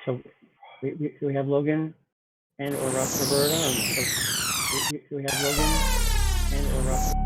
So we have Logan and or Roberta. We have Logan and or Roberta.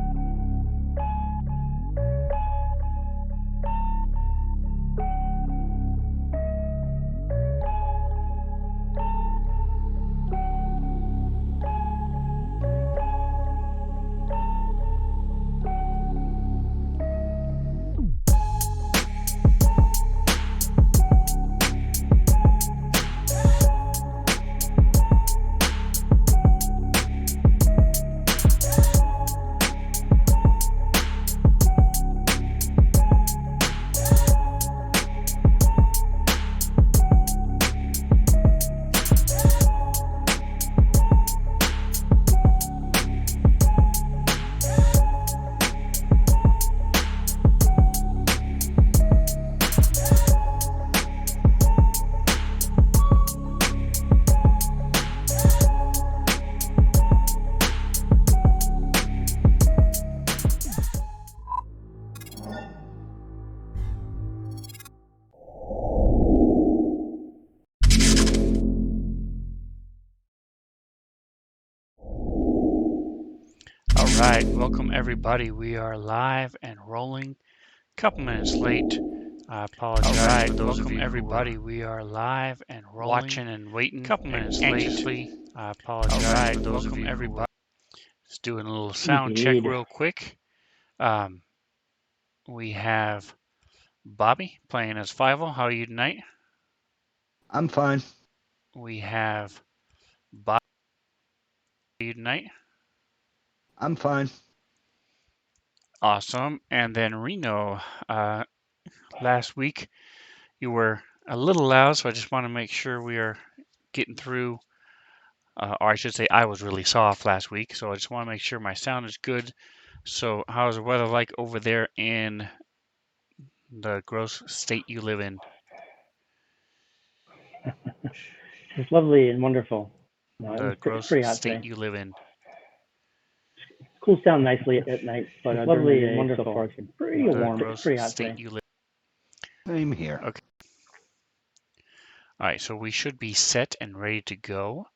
All right, welcome everybody. We are live and rolling. Couple minutes late. I apologize for those of you everybody. We are live and rolling, watching and waiting. Couple minutes anxiously. I apologize for those of you everybody. Just doing a little sound check real quick. We have Bobby playing as Fievel. How are you tonight? I'm fine. We have Bobby. How are you tonight? I'm fine. Awesome. And then Reno, last week you were a little loud, so I just want to make sure we are getting through, or I should say I was really soft last week, so I just want to make sure my sound is good. So how's the weather like over there in the gross state you live in? It's lovely and wonderful. The gross pretty hot state today. you live in. Cools down nicely at night, but It's lovely and wonderful. So far, it's been pretty warm. Gross Pretty hot state today. you live. Same here. Okay. All right, so we should be set and ready to go.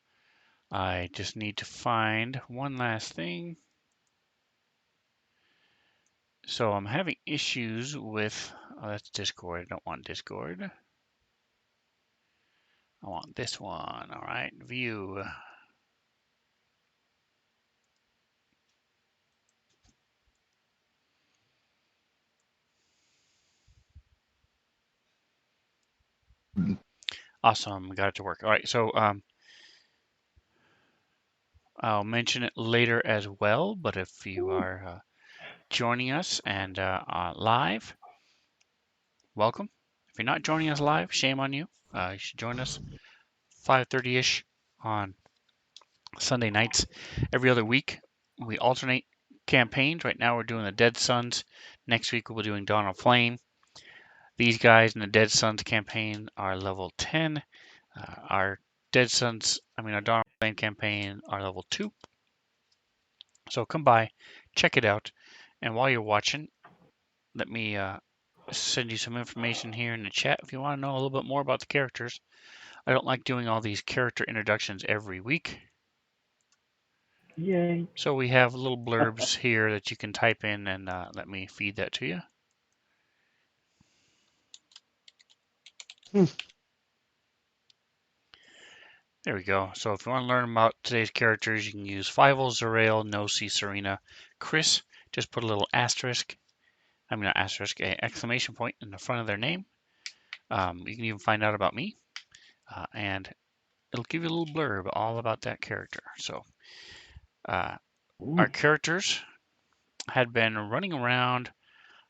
I just need to find one last thing. So I'm having issues with, oh, that's Discord. I don't want Discord. I want this one. All right, view. Awesome, got it to work. All right, so I'll mention it later as well, but if you are joining us and live, welcome. If you're not joining us live, shame on you. You should join us 5:30-ish on Sunday nights. Every other week, we alternate campaigns. Right now, we're doing the Dead Sons. Next week, we'll be doing Dawn of Flame. These guys in the Dead Sons campaign are level 10. Our Dawn of Flame campaign are level 2. So come by, check it out, and while you're watching, let me send you some information here in the chat if you want to know a little bit more about the characters. I don't like doing all these character introductions every week. Yay. So we have little blurbs here that you can type in and let me feed that to you. There we go. So if you want to learn about today's characters, you can use Fievel, Zerael, Nosy, Serena, Chris. Just put a little asterisk. I mean, not asterisk, a exclamation point in the front of their name. You can even find out about me. And it'll give you a little blurb all about that character. So our characters had been running around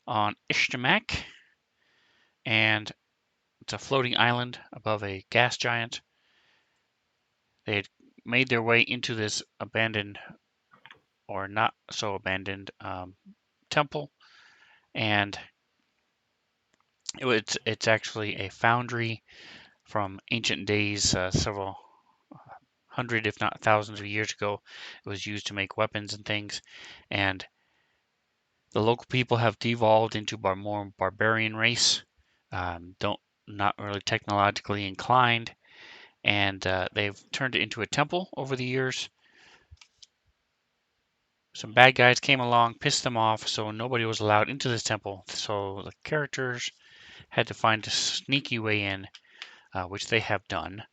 on Ishtamak, and it's a floating island above a gas giant. They had made their way into this abandoned, or not so abandoned, temple, and it's actually a foundry from ancient days, several hundred, if not thousands of years ago. It was used to make weapons and things, and the local people have devolved into more barbarian race. Not really technologically inclined, and they've turned it into a temple over the years. Some bad guys came along, pissed them off, so nobody was allowed into this temple. So the characters had to find a sneaky way in, which they have done.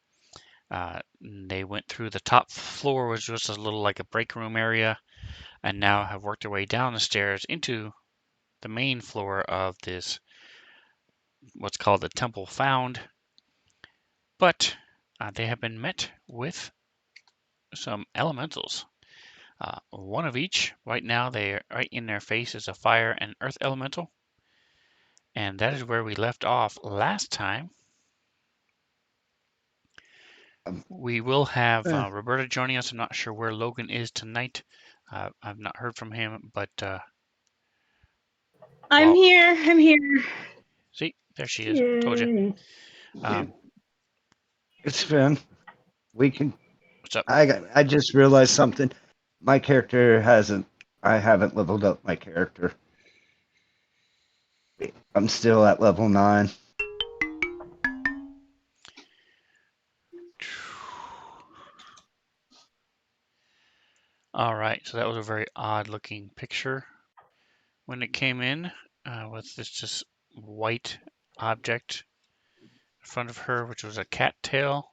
They went through the top floor, which was a little like a break room area, and now have worked their way down the stairs into the main floor of this, what's called the Temple Found. But they have been met with some elementals. One of each. Right now, right in their face is a fire and earth elemental. And that is where we left off last time. We will have Roberta joining us. I'm not sure where Logan is tonight. I've not heard from him, but I'm here. I'm here. See, there she is. Yay. Told you. It's Finn. We can. What's up? I just realized something. My character hasn't. I haven't leveled up my character. I'm still at level 9. All right, so that was a very odd looking picture when it came in with this just white object in front of her, which was a cat tail.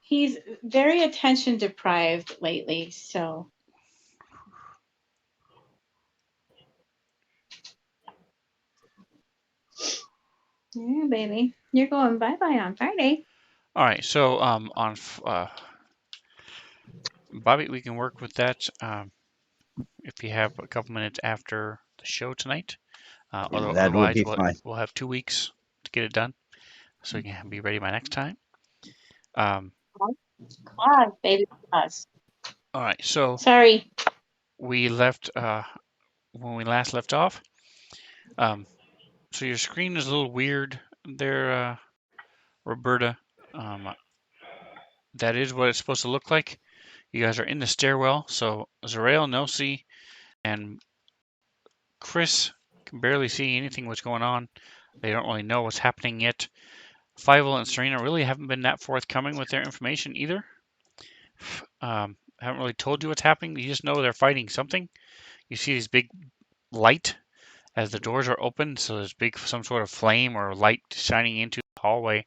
He's very attention deprived lately, so. Yeah, baby. You're going bye-bye on Friday. All right, so on Bobby, we can work with that if you have a couple minutes after the show tonight. That will Otherwise, be fine. we'll have 2 weeks to get it done, so you can be ready by next time. All Claus, baby Claus. right, so Sorry. we left when we last left off. So your screen is a little weird there, Roberta. That is what it's supposed to look like. You guys are in the stairwell, so Zarael, Nelsie, and Chris can barely see anything what's going on. They don't really know what's happening yet. Fievel and Serena really haven't been that forthcoming with their information either. Haven't really told you what's happening. You just know they're fighting something. You see this big light as the doors are open, so there's some sort of flame or light shining into the hallway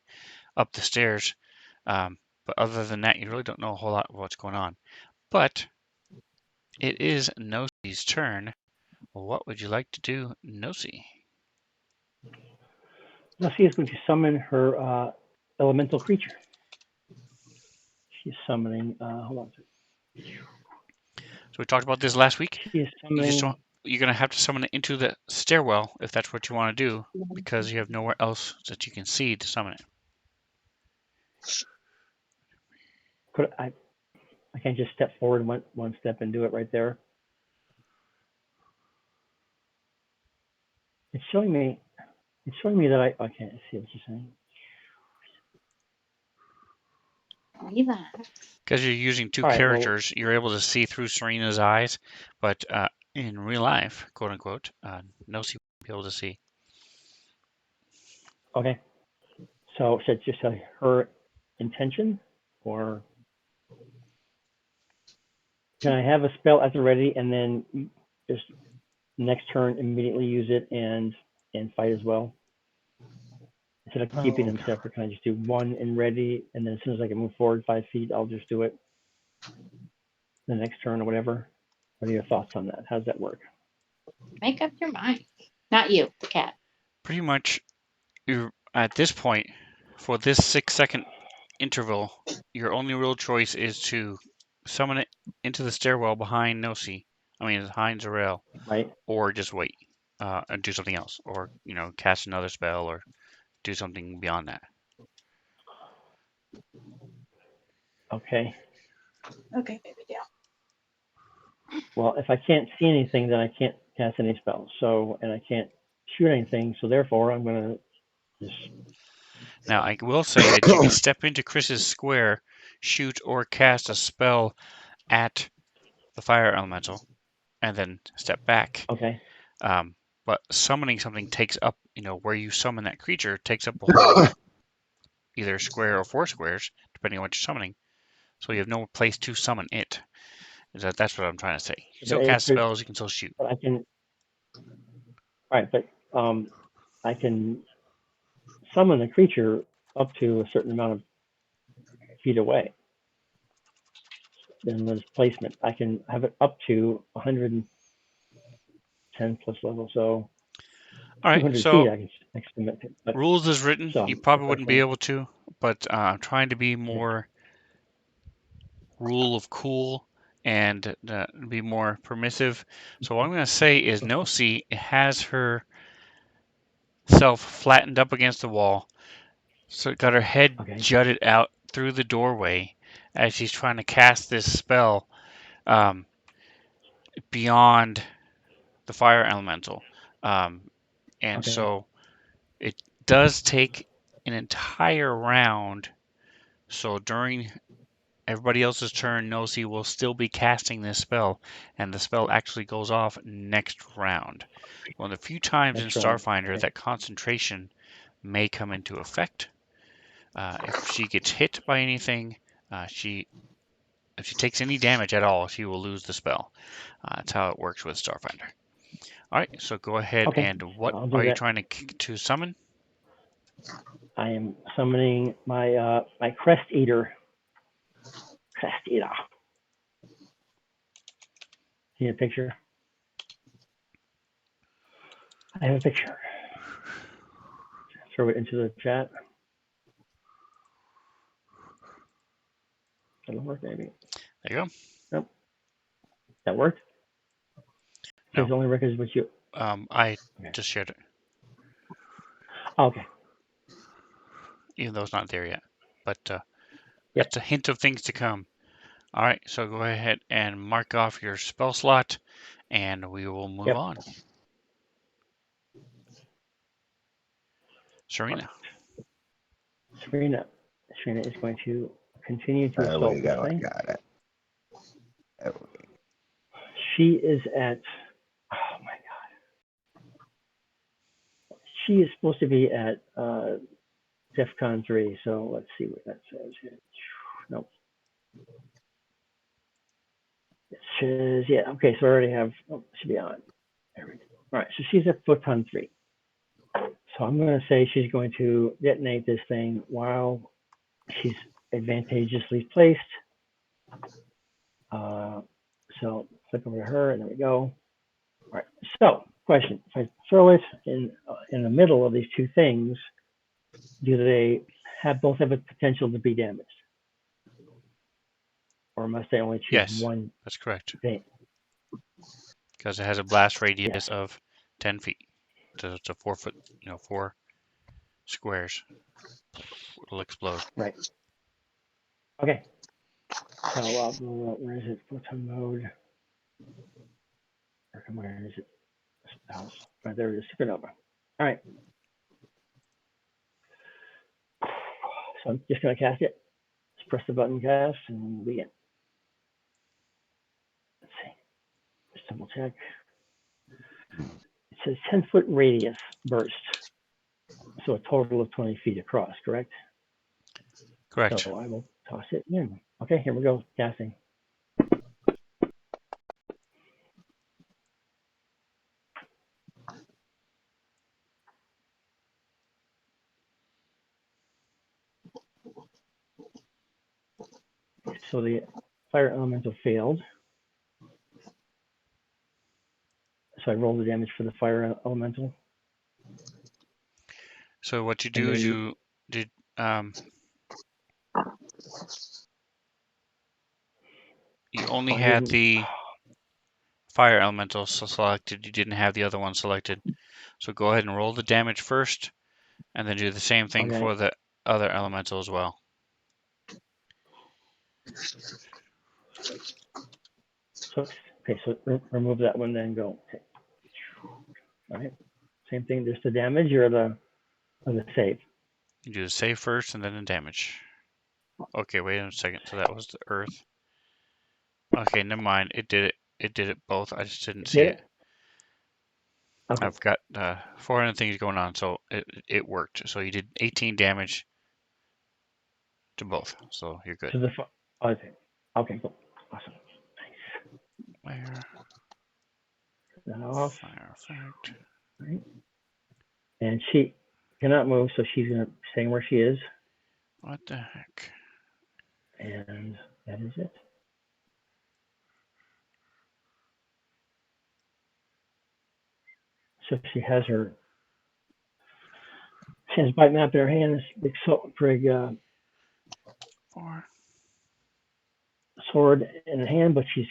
up the stairs. But other than that, you really don't know a whole lot of what's going on. But it is Nosie's turn. What would you like to do, Nosie? Nosie is going to summon her elemental creature. She's summoning. Hold on. So we talked about this last week. She is summoning. You're going to have to summon it into the stairwell if that's what you want to do, because you have nowhere else that you can see to summon it. I can't just step forward one step and do it right there. It's showing me that I can't see what you're saying. Relax. Because you're using two All right, characters, you're able to see through Serena's eyes, but in real life, quote unquote, Nosie won't be able to see. Okay. So should I just say her intention, or can I have a spell at the ready and then just next turn immediately use it and fight as well? Instead of keeping them separate, can I just do one and ready, and then as soon as I can move forward 5 feet, I'll just do it the next turn or whatever? What are your thoughts on that? How does that work? Make up your mind. Not you, the cat. Pretty much, you're at this point, for this 6-second interval, your only real choice is to summon it into the stairwell behind behind Zarael, Right. or just wait and do something else, or cast another spell, or do something beyond that. Okay. Okay, baby deal. Well, if I can't see anything, then I can't cast any spells. So, and I can't shoot anything. So therefore, I'm gonna just. Now, I will say that you can step into Chris's square, shoot or cast a spell at the fire elemental, and then step back. Okay. But summoning something takes up where you summon that creature takes up a whole either square or 4 squares, depending on what you're summoning. So you have no place to summon it. That's what I'm trying to say. You can still cast spells, you can still shoot. But I can. Right, but I can summon the creature up to a certain amount of feet away. Then there's placement. I can have it up to 110 plus level, so All right, 200 so feet I can submit it. But, rules as written, so you probably that's wouldn't okay. be able to, but I'm trying to be more rule of cool and be more permissive. So what I'm going to say is Nosy has herself flattened up against the wall, so it got her head Okay. jutted out through the doorway as she's trying to cast this spell beyond the fire elemental. And Okay. so it does take an entire round. So during everybody else's turn, Nosy will still be casting this spell, and the spell actually goes off next round. One of the few times in Next round. Starfinder Okay. that concentration may come into effect. If she gets hit by anything, if she takes any damage at all, she will lose the spell. That's how it works with Starfinder. All right, so go ahead Okay. and what I'll do are you that. trying to summon? I am summoning my my Crest Eater. Crest Eater. See a picture? I have a picture. Throw it into the chat. That'll work, maybe. There you go. Nope. That worked? No. His only record is what you. I just shared it, Oh, okay. even though it's not there yet. But Yep. that's a hint of things to come. All right, so go ahead and mark off your spell slot, and we will move Yep. on. Serena. Serena is going to continue to There assault we this go. I thing. got it. There we go. She is at. Oh my god. She is supposed to be at DEFCON 3. So let's see what that says here. Nope. It says yeah. Okay, so I already have. Oh, should be on. There we go. All right, so she's at Photon 3. So I'm going to say she's going to detonate this thing while she's advantageously placed. So click over to her, and there we go. All right. So question: if I throw it in the middle of these two things, do they both have a potential to be damaged, or must I only choose Yes, one that's correct. thing? Because it has a blast radius Yes. of 10 feet. So it's a 4 foot, 4 squares. It'll explode. Right. Okay. So where is it? Photon mode. Where is it? House. Right there it is. Supernova. All right. So I'm just going to cast it. Just press the button, cast, and begin. Let's see. Just double check. It says 10-foot radius burst. So a total of 20 feet across, correct? Correct. So I will toss it in. Okay, here we go. Casting. So the fire elemental failed. So I roll the damage for the fire elemental. So what you And do is then you did you only I had didn't. the fire elemental selected. You didn't have the other one selected. So go ahead and roll the damage first, and then do the same thing Okay. for the other elemental as well. So okay, so remove that one, then go. Okay. All right. Same thing. There's the damage or the save. You do the save first and then the damage. Okay, wait a second. So that was the earth. Okay, never mind. It did it. It did it both. I just didn't see Did it. it? Okay. I've got 400 things going on, so it worked. So you did 18 damage to both, so you're good. To the okay. Okay, cool. Awesome. Where Nice. That off. fire effect? Right. And she cannot move, so she's gonna stay where she is, What the heck? and that is it. So she has her bite map in her hand, this big Four. sword in her hand, but she's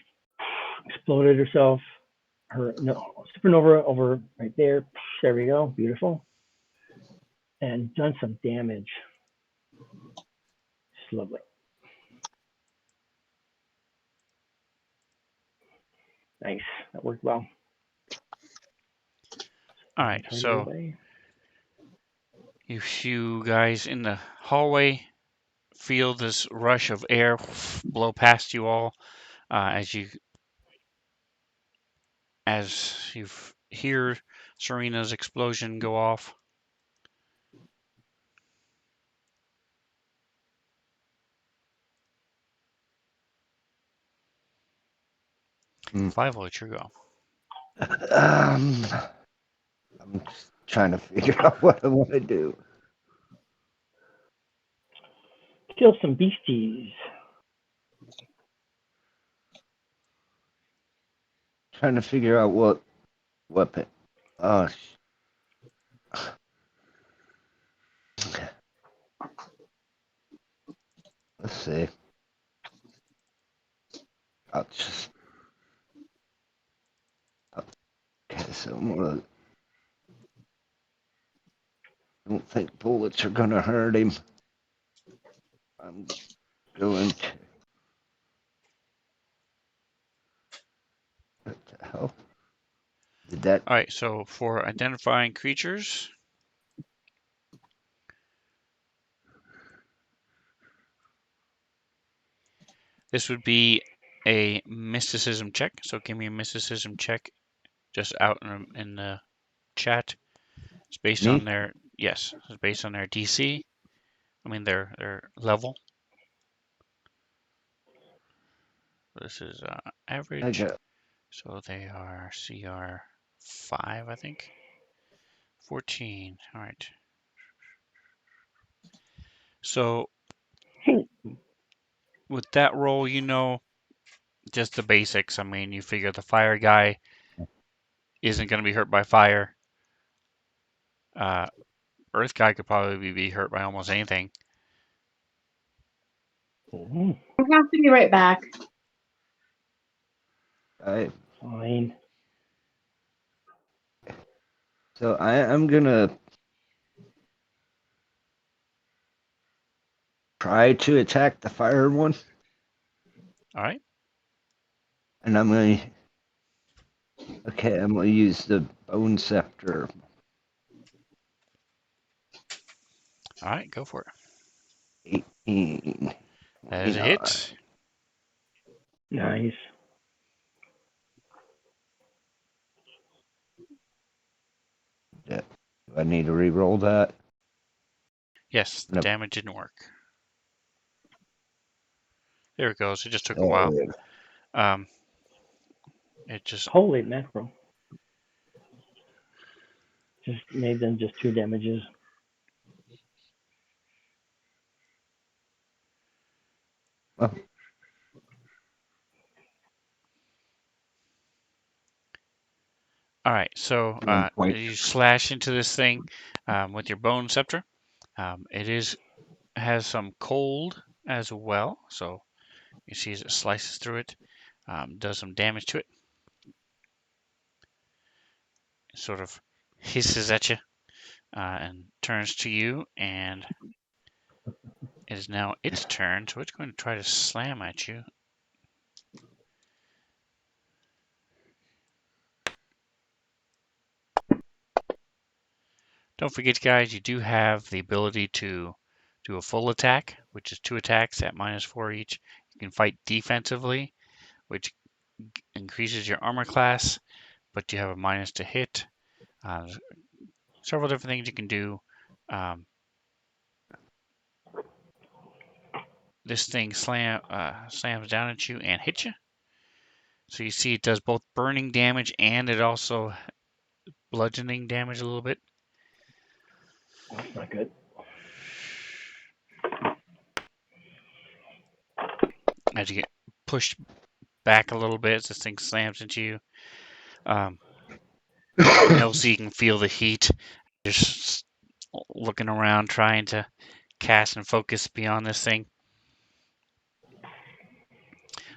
exploded herself. Her no, supernova over right there. There we go. Beautiful. And done some damage. It's lovely. Nice. That worked well. All right, Party so away. you guys in the hallway feel this rush of air blow past you all as you hear Serena's explosion go off. Mm. 5, it's your go. I'm just trying to figure out what I want to do. Kill some beasties. Trying to figure out what weapon. Oh, let's see. I'll just. Okay, so I'm gonna. I don't think bullets are gonna hurt him. I'm going to. What the hell? Did that? All right, so for identifying creatures, this would be a mysticism check. So give me a mysticism check just out in the chat. It's based Me? on their yes, it's based on their DC. I mean their level. This is I average. got. So they are CR 5, I think. 14. All right. So with that roll, you know just the basics. I mean, you figure the fire guy isn't going to be hurt by fire. Earth guy could probably be hurt by almost anything. Mm-hmm. I have to be right back. Fine. So I'm gonna try to attack the fire one, All right. and I'm gonna. Okay, I'm gonna use the bone scepter. All right, go for it. 18. That is a 29. hit. Nice. Do I need to re-roll that? Yes, the Nope. damage didn't work. There it goes. It just took a Oh, while. yeah. It just Holy mackerel. Just made them just 2 damages. Well, all right. So 1 point. you slash into this thing with your bone scepter. It has some cold as well. So you see as it slices through it, does some damage to it. It sort of hisses at you and turns to you, and it is now its turn. So it's going to try to slam at you. Don't forget, guys, you do have the ability to do a full attack, which is 2 attacks at -4 each. You can fight defensively, which increases your armor class, but you have a minus to hit. There's several different things you can do. This thing slams down at you and hits you. So you see it does both burning damage and it also bludgeoning damage a little bit. That's not good. As you get pushed back a little bit as this thing slams into you. So you can feel the heat. Just looking around trying to cast and focus beyond this thing.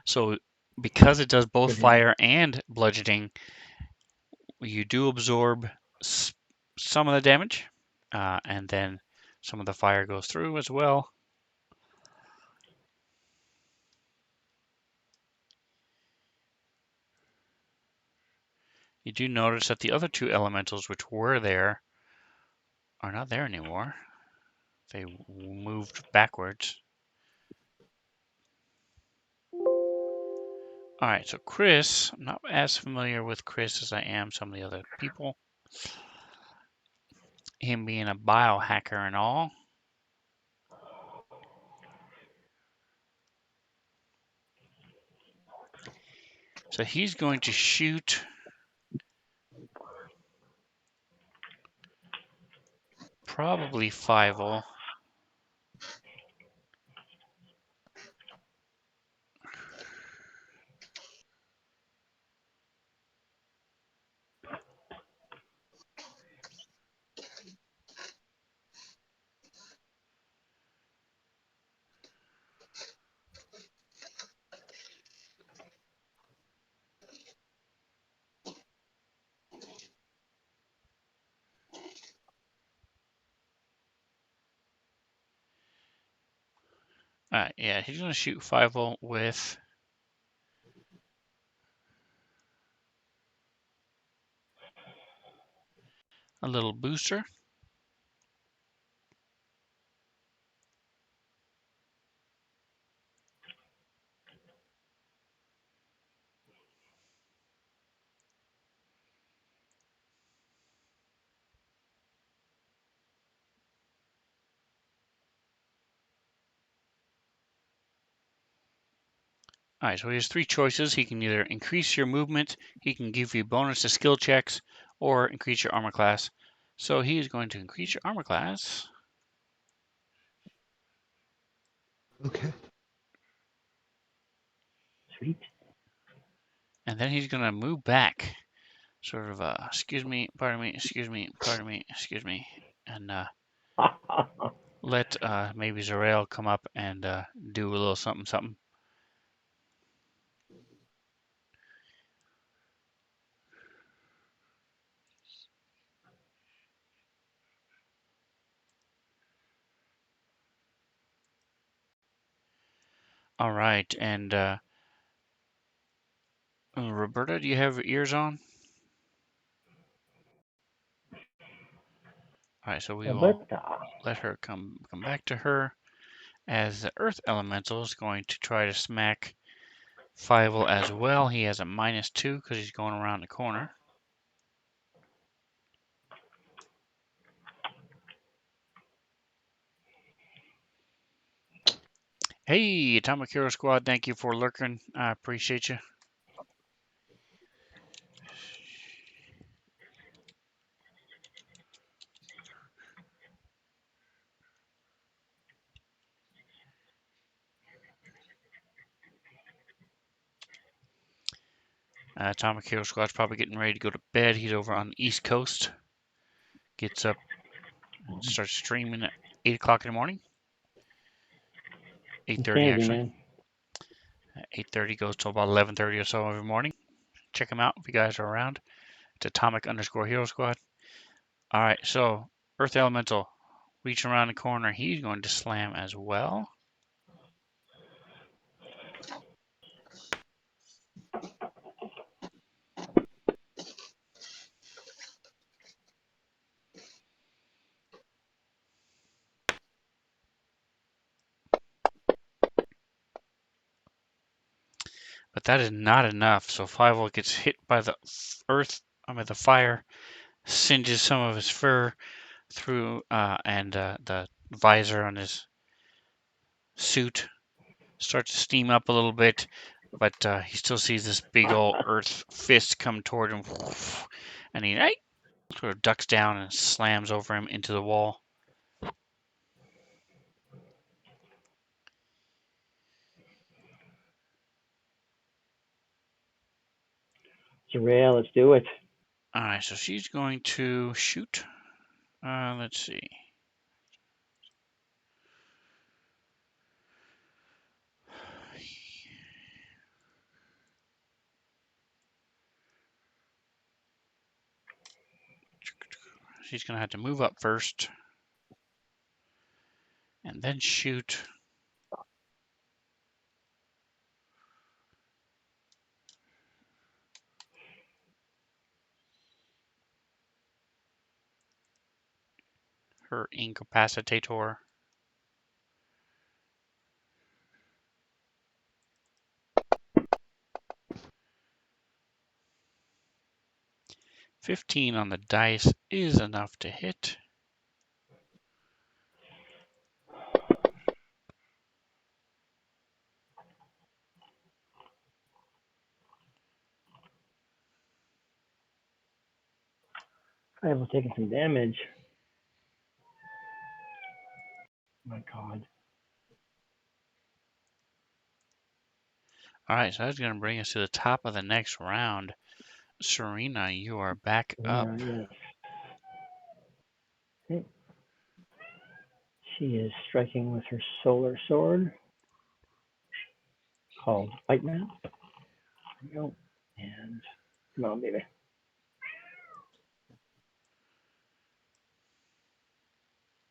So because it does both Good fire and bludgeoning, you do absorb some of the damage, and then some of the fire goes through as well. You do notice that the other two elementals which were there are not there anymore. They moved backwards. All right, so Chris, I'm not as familiar with Chris as I am some of the other people. Him being a biohacker and all. So he's going to shoot probably Fievel. Yeah, he's going to shoot Fievel with a little booster. All right, so he has three choices. He can either increase your movement, he can give you bonus to skill checks, or increase your armor class. So he is going to increase your armor class. Okay. Sweet. And then he's going to move back. Sort of, excuse me, pardon me, excuse me, pardon me, excuse me. And let maybe Zarel come up and do a little something, something. All right, and Roberta, do you have ears on? All right, so we will let her come back to her, as the Earth Elemental is going to try to smack Fievel as well. He has a -2 because he's going around the corner. Hey, Atomic Hero Squad, thank you for lurking. I appreciate you. Atomic Hero Squad's probably getting ready to go to bed. He's over on the East Coast. Gets up and starts streaming at 8 o'clock in the morning. 8:30 Insanity, actually. man. 8:30 goes till about 11:30 or so every morning. Check him out if you guys are around. It's Atomic_Hero Squad. All right, so Earth Elemental, reaching around the corner. He's going to slam as well. But that is not enough. So Fievel gets hit by the the fire, singes some of his fur through, and the visor on his suit starts to steam up a little bit, but he still sees this big old earth fist come toward him, and he sort of ducks down and slams over him into the wall. Soraya, let's do it. All right, so she's going to shoot. Let's see. She's going to have to move up first and then shoot. Her incapacitator. $15 on the dice is enough to hit. I have taken some damage. My God. All right, so that's going to bring us to the top of the next round. Serena, you are back up. Yes. Okay. She is striking with her solar sword called White Man. There we go. And come on, baby.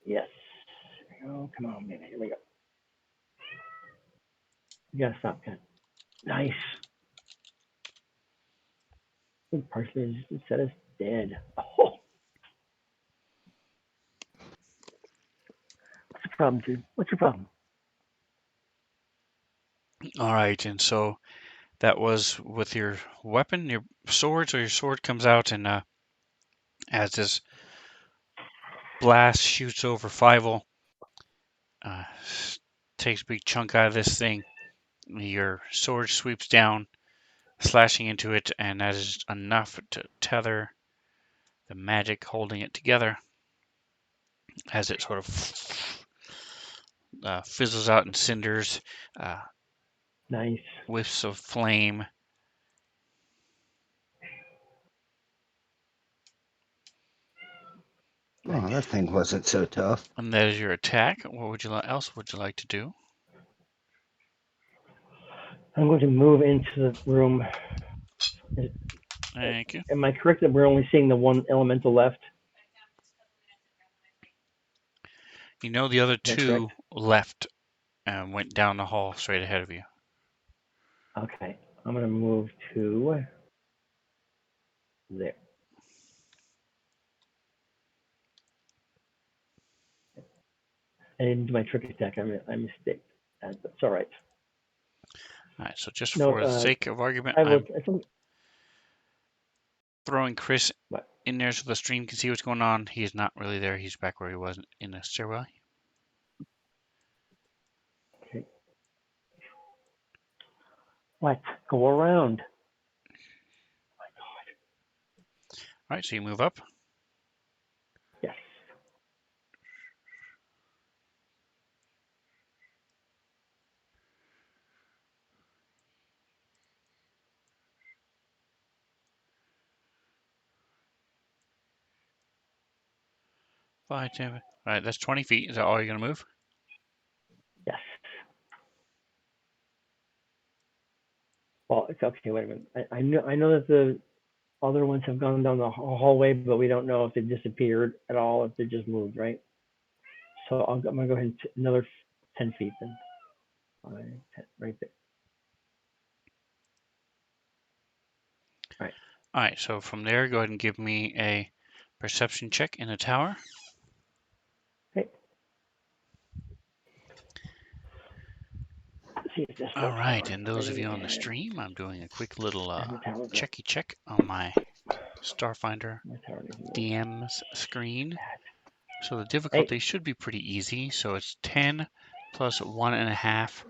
Yes. There we go. Come on, baby. Here we go. You gotta stop that. Nice. Partially just said it's dead. Oh, what's the problem, dude? What's your problem? All right, and so that was with your weapon, your sword. So your sword comes out, and as this blast shoots over Fievel, uh, takes a big chunk out of this thing. Your sword sweeps down, slashing into it, and that is enough to tether the magic holding it together as it sort of fizzles out in cinders, Nice. whiffs of flame. Oh, that thing wasn't so tough. And that is your attack. What would you else would you like to do? I'm going to move into the room. Thank you. Am I correct that we're only seeing the one elemental left? You know the other Is that two correct? left and went down the hall straight ahead of you. Okay. I'm going to move to there. I didn't do my trick attack. I mistaked. That's all right. All right, so just No, for the sake of argument, I will. I'm throwing Chris What? in there so the stream can see what's going on. He's not really there. He's back where he was in the stairwell. Okay. What? Go around. My God. All right, so you move up. Yes. Five, 10. All right, that's 20 feet. Is that all you're going to move? Yes. Well, it's okay. Wait a minute. I know that the other ones have gone down the hallway, but we don't know if they disappeared at all, if they just moved, right? So I'm gonna go ahead and another 10 feet then. 5, 10, right there. All right. All right, so from there, go ahead and give me a perception check in the tower. Okay. Let's see if this All works now. right, and those of Ready, you on the and stream, I'm doing a quick little the tower goes. checky check on my Starfinder My tower needs to move. DM's screen. So the Hey, difficulty should be pretty easy. So it's 10 plus 1.5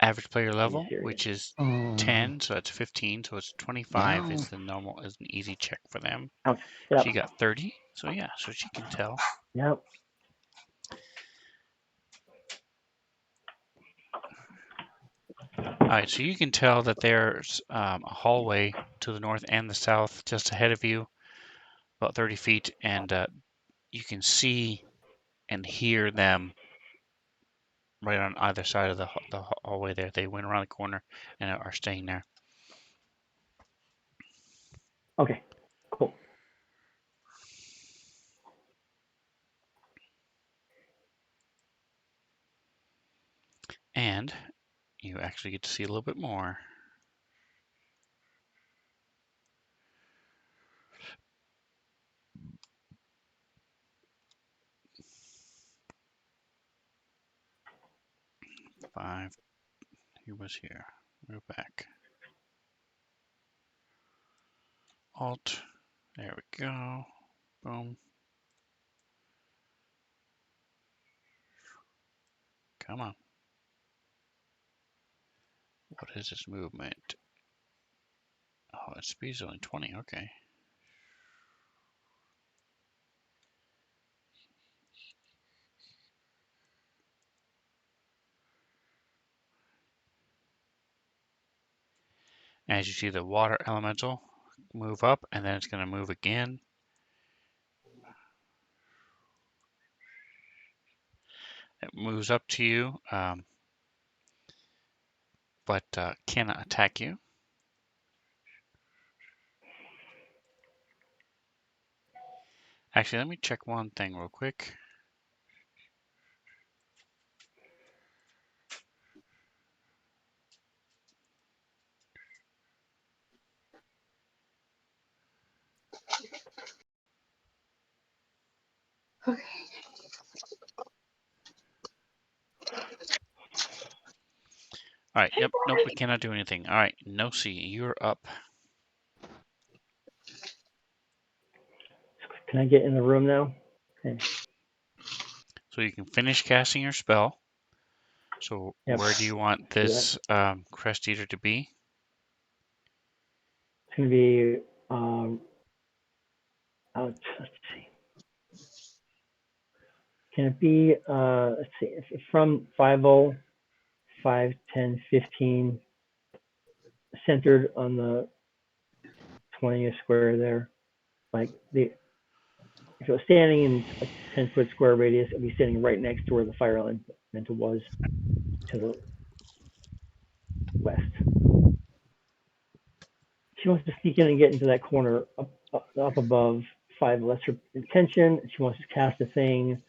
average player are you level, serious? which is Oh, 10, so that's 15. So it's 25 no. is the normal, is an easy check for them. Ouch. Get up. She got 30, so yeah, so she can tell. Yep. All right, so you can tell that there's a hallway to the north and the south just ahead of you, about 30 feet, and you can see and hear them right on either side of the hallway there. They went around the corner and are staying there. Okay. Cool. And you actually get to see a little bit more. Five. He was here. Go back. Alt. There we go. Boom. Come on. What is this movement? Oh, its speed's only 20. Okay. As you see the water elemental move up, and then it's going to move again. It moves up to you, but cannot attack you. Actually, let me check one thing real quick. Okay. All right. Yep. Nope. We cannot do anything. All right. Nosy, you're up. Can I get in the room now? Okay. So you can finish casting your spell. So Yep. where do you want Do that. this Crest Eater to be? It's going to be out. Let's see. Can it be, let's see, if from 50, 5, 10, 15, centered on the 20th square there? Like, if it was standing in a 10-foot square radius, it'd be standing right next to where the fire elemental was to the west. She wants to sneak in and get into that corner up above 5 lesser intention. She wants to cast a thing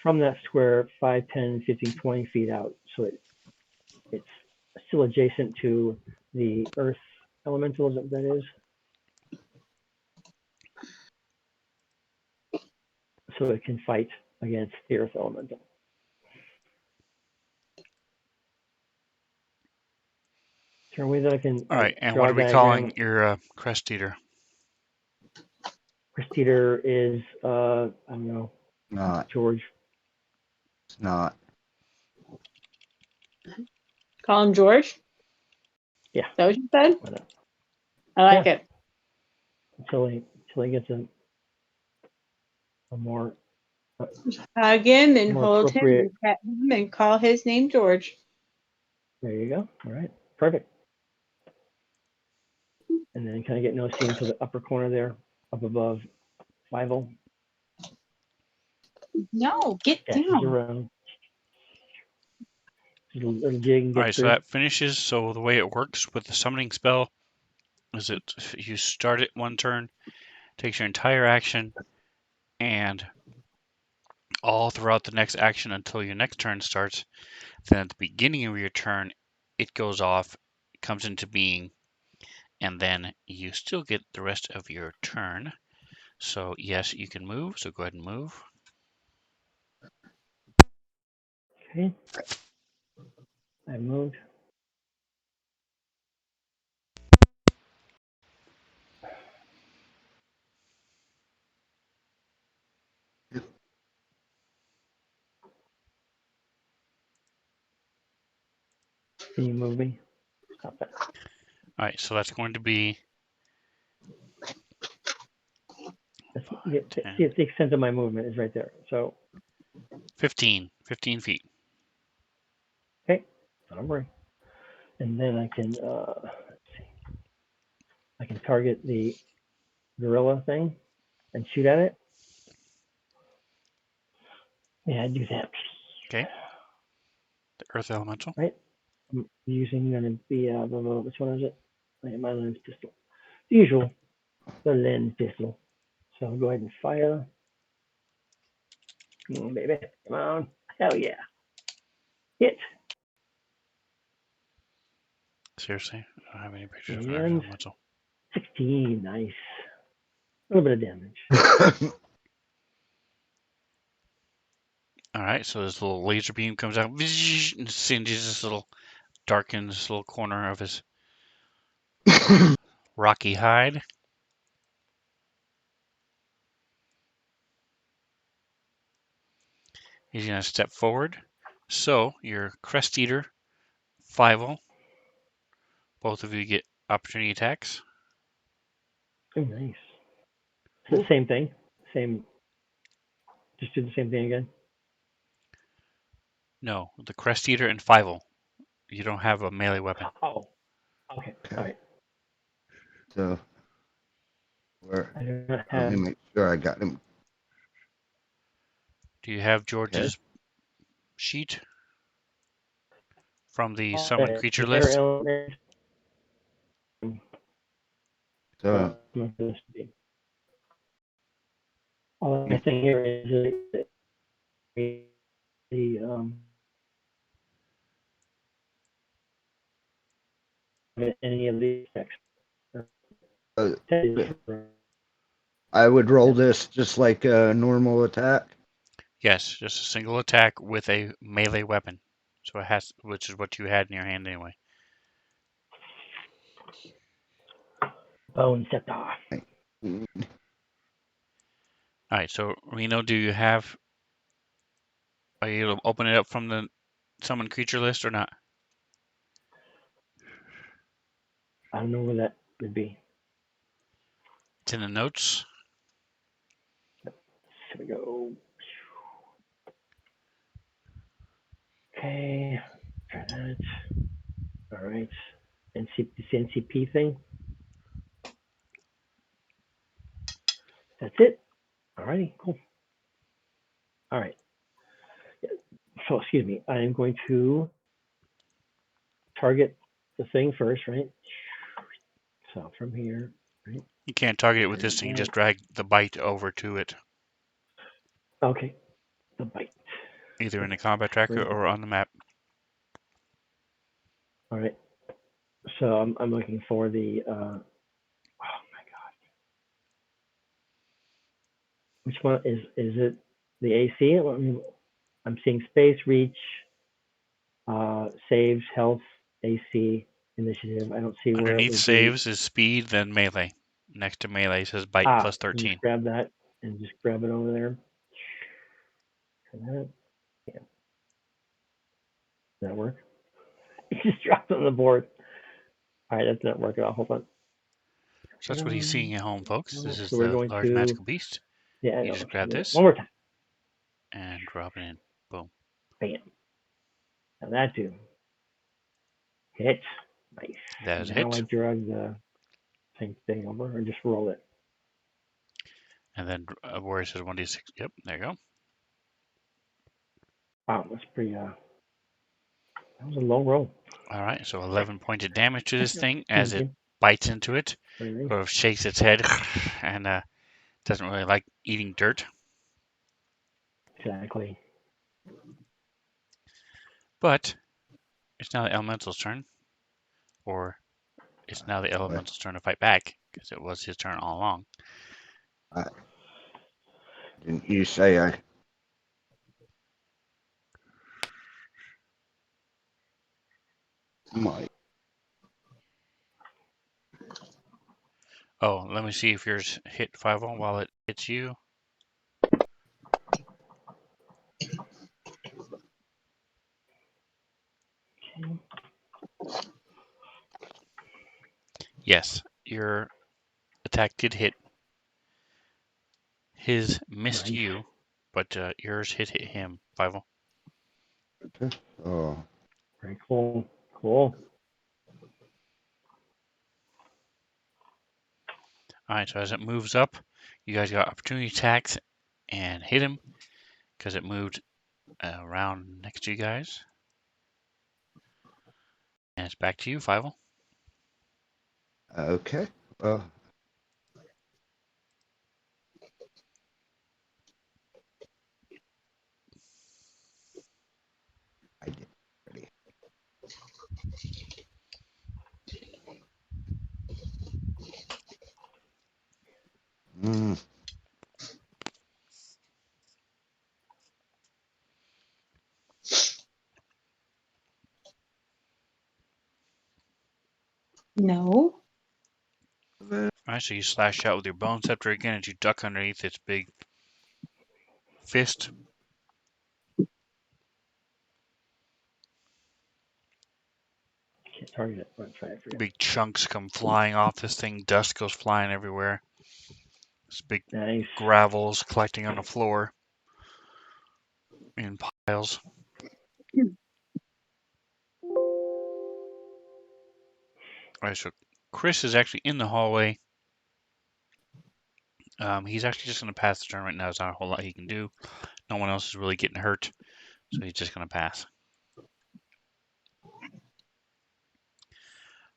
from that square 5, 10, 15, 20 feet out. So it's still adjacent to the earth elemental, that is. So it can fight against the earth elemental. Is there a way that I can All right. And draw what a are we diagram? calling your Crest Eater? Christeter is, I don't know, Not. George. It's not. Call him George. Yeah. Is that what you said? Why not? I like Yeah. it. Until he gets a more Hug him and more hold him appropriate. and pet him and call his name George. There you go. All right. Perfect. And then kind of get no see into the upper corner there, up above 50. No, get Yeah, she's down. around. Little jig and All get right. So through. that finishes. So the way it works with the summoning spell is it you start it one turn, takes your entire action, and all throughout the next action until your next turn starts. Then at the beginning of your turn, it goes off, comes into being, and then you still get the rest of your turn. So yes, you can move. So go ahead and move. Okay. I moved. Can you move me? Stop that. All right, so that's going to be That's, 5, yeah, 10, see, the extent of my movement is right there. So, 15 feet. okay, don't worry. And then I can, let's see, I can target the gorilla thing and shoot at it. Yeah, I do that. Okay, the earth elemental. Right. I'm using then the which one is it? My lens pistol. The usual, the lens pistol. So I'll go ahead and fire. Baby, come on. Hell yeah. Hit. Seriously, I don't have any pictures of earth And elemental. 16. Nice. A little bit of damage. All right, so this little laser beam comes out and singes this little, darkens this little corner of his rocky hide. He's going to step forward. So your Crest Eater, Fievel, both of you get opportunity attacks. Oh, nice. It's the same thing. Same. Just do the same thing again. No, the Crest Eater and Fievel. You don't have a melee weapon. Oh. Okay. All right. So, where? I do not Let have. me make sure I got him. Do you have Okay. George's sheet from the All summon the creature air list? elements. So, All I'm saying here is the any of these effects. uh, Yeah. I would roll this just like a normal attack. Yes, just a single attack with a melee weapon. So it has, which is what you had in your hand anyway. Bone scepter. Mm, All right, so Reno, do you have? Are you able to open it up from the summon creature list or not? I don't know where that would be. It's in the notes. Here we go. Okay. Try that. All right. NCP thing. That's it. All righty. Cool. All right. So, excuse me. I am going to target the thing first, right? So from here, right? You can't target it with this And thing. You then, just drag the bite over to it, okay, the bite. either in the Okay, combat tracker bring it. or on the map. All right. So I'm looking for the. Oh my God. Which one is it? The AC? I'm seeing space, reach, saves, health, AC, initiative. I don't see where it Underneath would be. saves is speed, then melee. Next to melee says bite Ah, plus and just 13. grab that and just grab it over there. Can that? Yeah. Does that work? It just dropped on the board. All right, that's not working. I'll hold on. So that's what he's seeing at home, folks. This is So we're the going large to. magical beast. Yeah, I You know. just grab this One more time. and drop it in. Boom. Bam. Now that do. Hit. Nice. That is a Now I hit. drag the same thing over and just roll it. And then where it says 1d6. Yep, there you go. Wow, that's pretty. That was a low roll. All right, so 11 points of damage to this thing as Thank it you. bites into it, Very nice. sort of shakes its head, and doesn't really like eating dirt. Exactly. But it's now the elemental's turn, or it's now the what? elemental's turn to fight back, because it was his turn all along. Didn't you say I might? Oh, let me see if yours hit 5 while it hits you. Okay. Yes, your attack did hit. His missed Nice. you, but yours hit him, Fivel. Oh, Very cool. Cool. All right, so as it moves up, you guys got opportunity attacks and hit him because it moved around next to you guys. And it's back to you, Fivel. okay. Well, I did ready. Mm, No. All right, so you slash out with your bone scepter again as you duck underneath its big fist. Can't target it. Let's try it for you. Big chunks come flying off this thing. Dust goes flying everywhere. This big Nice. gravels collecting on the floor in piles. All right, so Chris is actually in the hallway. He's actually just going to pass the turn right now. There's not a whole lot he can do. No one else is really getting hurt, so he's just going to pass.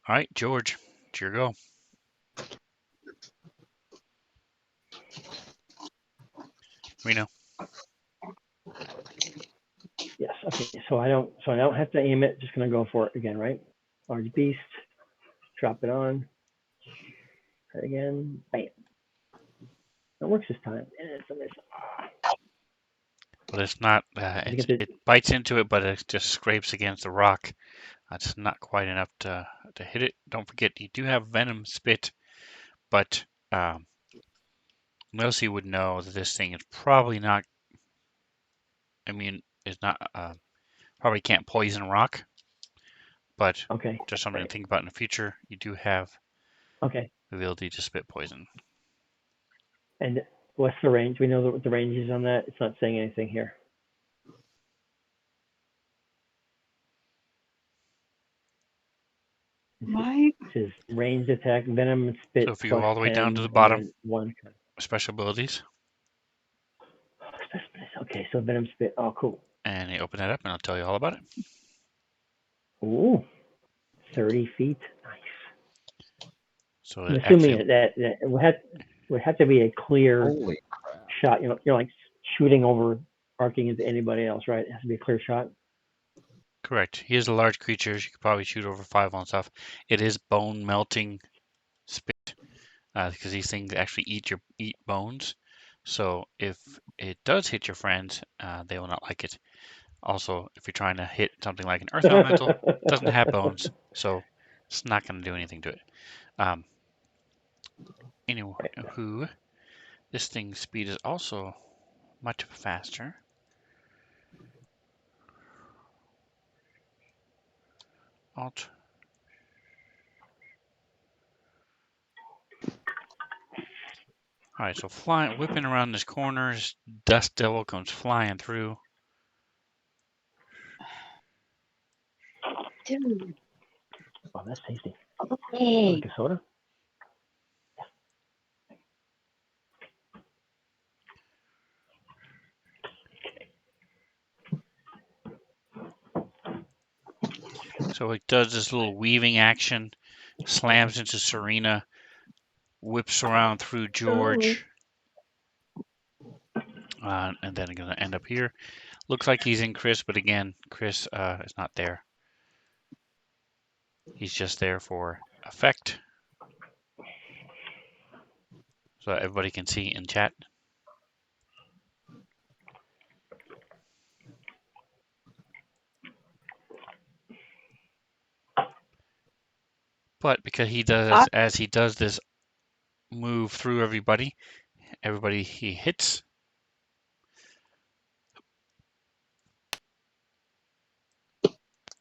All right, George, it's your go. Reno. Yes. Okay. So I don't have to aim it. Just gonna go for it again, right? Large beast. Drop it on. Try it again. Bam. That works this time. And it's a miss. But it's not. I think it's It bites into it, but it just scrapes against the rock. It's not quite enough to hit it. Don't forget, you do have venom spit, but Milsey would know that this thing is probably not immune. Is not probably can't poison rock, but okay. just something to Right. think about in the future. You do have Okay. the ability to spit poison. And what's the range? We know what the range is on that. It's not saying anything here. Why? It says ranged attack, venom and So spit if you go plus all the way down to 10, the and bottom, then one. special abilities, Okay, so venom spit. Oh, cool. and you open that up, and I'll tell you all about it. Ooh, 30 feet. Nice. So I'm it assuming actually that it would have to be a clear holy crap. shot. You're like shooting over, arcing into anybody else, right? It has to be a clear shot. correct. He is a large creature. You could probably shoot over 5 on stuff. It is bone melting spit because these things actually eat bones. So if it does hit your friends, they will not like it. Also, if you're trying to hit something like an earth elemental, it doesn't have bones, so it's not going to do anything to it. Um, anyway, this thing's speed is also much faster. Alt. All right, so flying, whipping around this corner, this dust devil comes flying through. Dude. Oh, that's tasty. Hey. Like a soda? So it does this little weaving action, slams into Serena, whips around through George, and then going to end up here. Looks like he's in Chris, but again, Chris is not there. He's just there for effect, so that everybody can see in chat. But because he does, as he does this move through everybody he hits.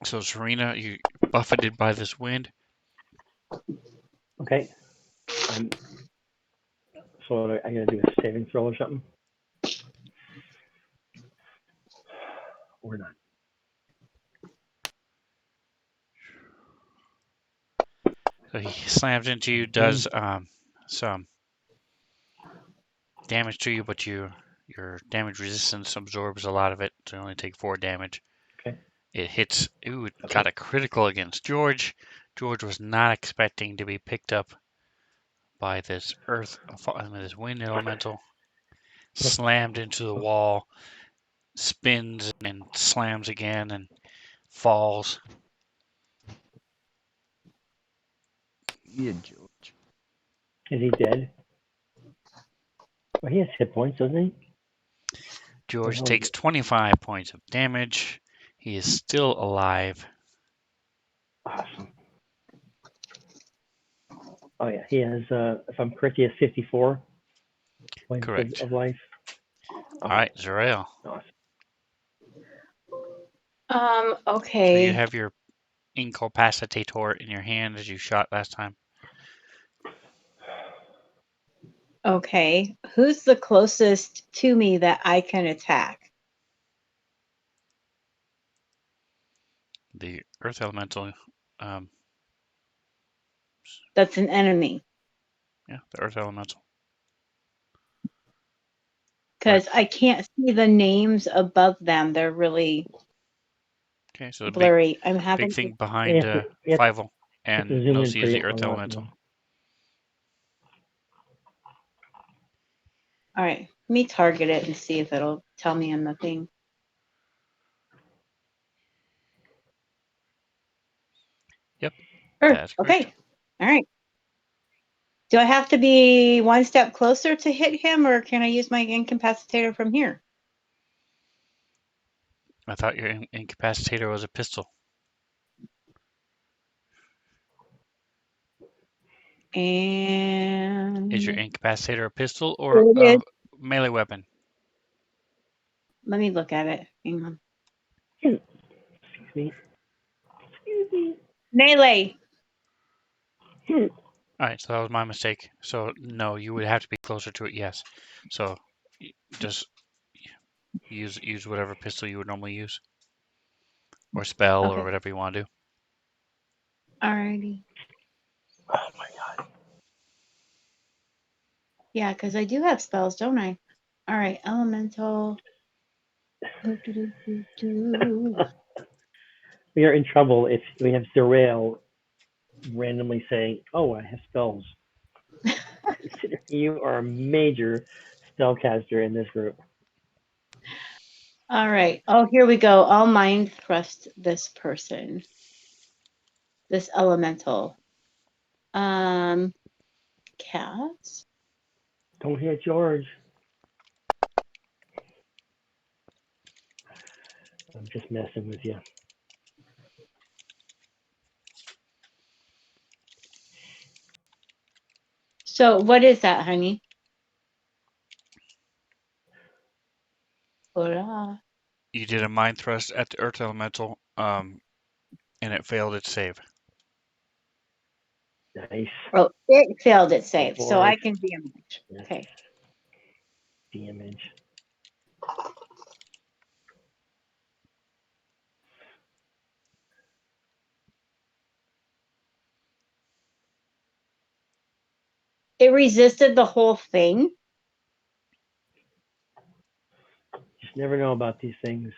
So Serena, you buffeted by this wind. Okay. So I gotta do a saving throw or something, or not? So he slams into you, does some damage to you, but your damage resistance absorbs a lot of it, so you only take 4 damage. Okay. It hits. Ooh, it Okay. got a critical against George. George was not expecting to be picked up by this this wind elemental. Slammed into the wall, spins and slams again, and falls. Yeah, George. Is he dead? Well, he has hit points, doesn't he? George hell is takes it? 25 points of damage. He is still alive. Awesome. Oh yeah, he has. If I'm correct, he has 54 points Correct. of life. All right, Zarael. Awesome. So you Okay. have your incapacitator in your hand as you shot last time. Okay. Who's the closest to me that I can attack? The earth elemental. That's an enemy. Yeah, the earth elemental. Because I can't see the names above them. They're really Okay, so the blurry. I'm big having thing You behind have to, Fievel you have to and zoom in Nosy is the pretty a earth lot elemental. more. all right. Let me target it and see if it'll tell me on the thing. Yep, Earth. that's correct. Okay. All right. Do I have to be one step closer to hit him, or can I use my incapacitator from here? I thought your incapacitator was a pistol. And Is your incapacitator a pistol or it a is. melee weapon? Let me look at it. Hang on. Excuse me. Excuse me. Melee. All right, so that was my mistake. So no, you would have to be closer to it. Yes. So just use whatever pistol you would normally use, or spell, or Okay. whatever you want to do. Alrighty. Oh my god. Yeah, because I do have spells, don't I? All right. Elemental. We are in trouble if we have Zerail randomly saying, "Oh, I have spells." Consider you are a major spellcaster in this group. All right. Oh, here we go. I'll mind thrust this person. This elemental. Cats. Don't hit George. I'm just messing with you. So what is that, honey? Hola. You did a mind thrust at the earth elemental, and it failed its save. Nice. Oh, it failed its Go save, so for I it. can damage. Yes. Okay. Damage. It resisted the whole thing. Just never know about these things.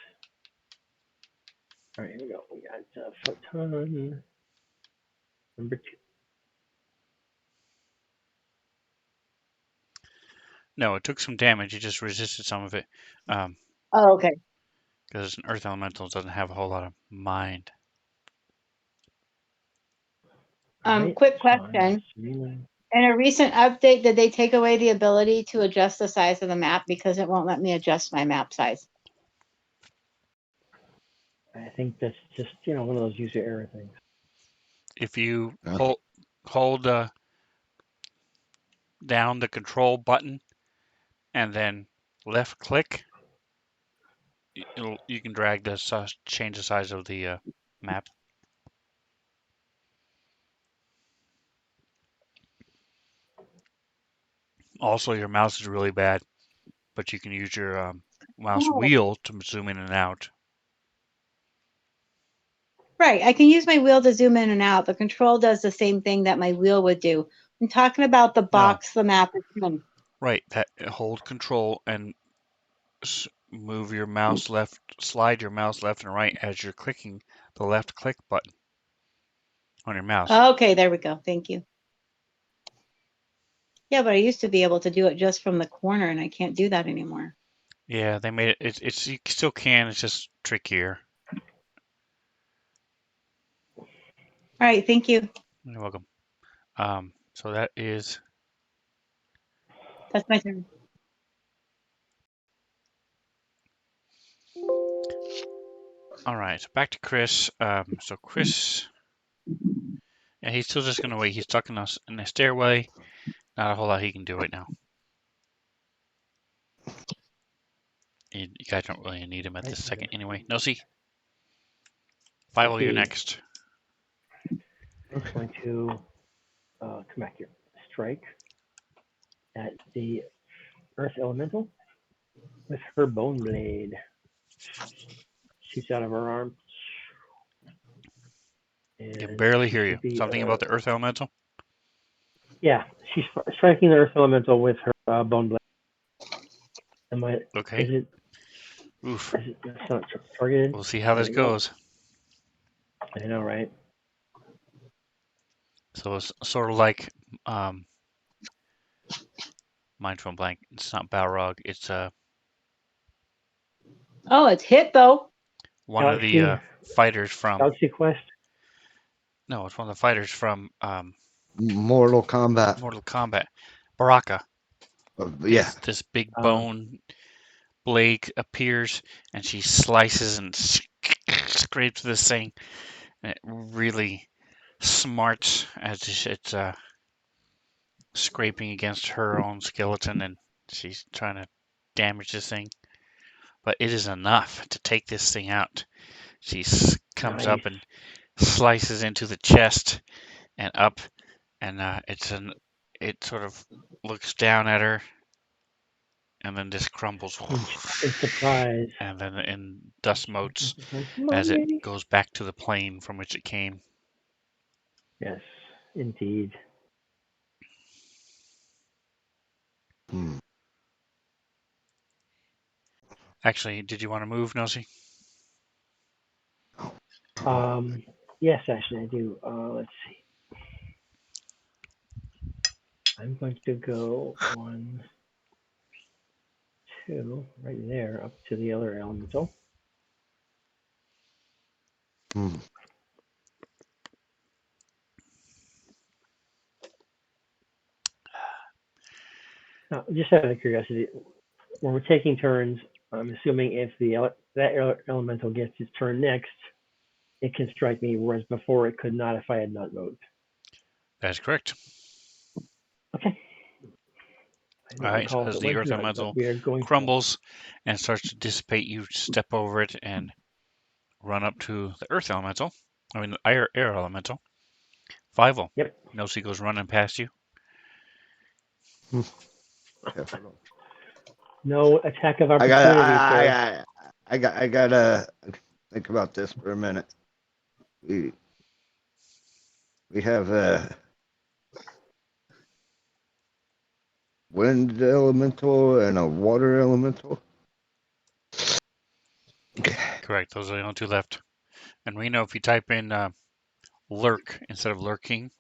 All right, here we go. We got photon number 2. No, it took some damage. It just resisted some of it, Oh, okay. because an earth elemental doesn't have a whole lot of mind. All right. Quick So I'm question. just reloading. In a recent update, did they take away the ability to adjust the size of the map because it won't let me adjust my map size? I think that's just one of those user error things. If you Okay. hold down the control button and then left click, you can drag the change the size of the map. Also, your mouse is really bad, but you can use your mouse Oh. wheel to zoom in and out. Right. I can use my wheel to zoom in and out. The control does the same thing that my wheel would do. I'm talking about the box the map is in. Right. That hold control and move your mouse left, slide your mouse left and right as you're clicking the left click button on your mouse. Okay, there we go. Thank you. Yeah, but I used to be able to do it just from the corner, and I can't do that anymore. Yeah, they made it. It's you still can. It's just trickier. All right, thank you. You're welcome. So that is That's my turn. all right. Back to Chris. So Chris, yeah, he's still just gonna wait. He's stuck in the stairway. Not a whole lot he can do right now. You guys don't really need him at this second anyway. No, see. Five, you're next. I'm going to come back here. Strike at the Earth Elemental with her Bone Blade. Shoots out of her arm. I can And barely she hear you. should be, Something about the Earth Elemental? yeah, she's striking the Earth Elemental with her Bone Blade. Am I? Okay. Is it? Oof. Is it? It's not targeted. We'll see how this goes. I know, right? So it's sort of like mind from blank. It's not Balrog. It's Oh, it's hit though. one of the fighters from. Galaxy Quest. No, it's one of the fighters from Mortal Kombat. Mortal Kombat. Baraka. Yeah. This big bone blade appears, and she slices and scrapes this thing, and it really smarts as it's scraping against her own skeleton, and she's trying to damage this thing. But it is enough to take this thing out. She comes up and slices into the chest and up, and it sort of looks down at her, and then just crumbles. In surprise. And then in dust motes as it goes back to the plane from which it came. Yes, indeed. Actually, did you want to move, Nosy? Yes, actually, I do. Let's see. I'm going to go 1, 2, right there, up to the other elemental. Now, just out of curiosity, when we're taking turns, I'm assuming if that elemental gets its turn next, it can strike me, whereas before it could not if I had not moved. That's correct. Okay. All right, so as the earth elemental crumbles and starts to dissipate, you step over it and run up to the earth elemental. I mean, the air elemental. Fievel. Yep. Nosy goes running past you. No attack of opportunity, sir. I gotta think about this for a minute. We have a wind elemental and a water elemental. Correct. Those are the only two left. And we know if you type in lurk instead of lurking,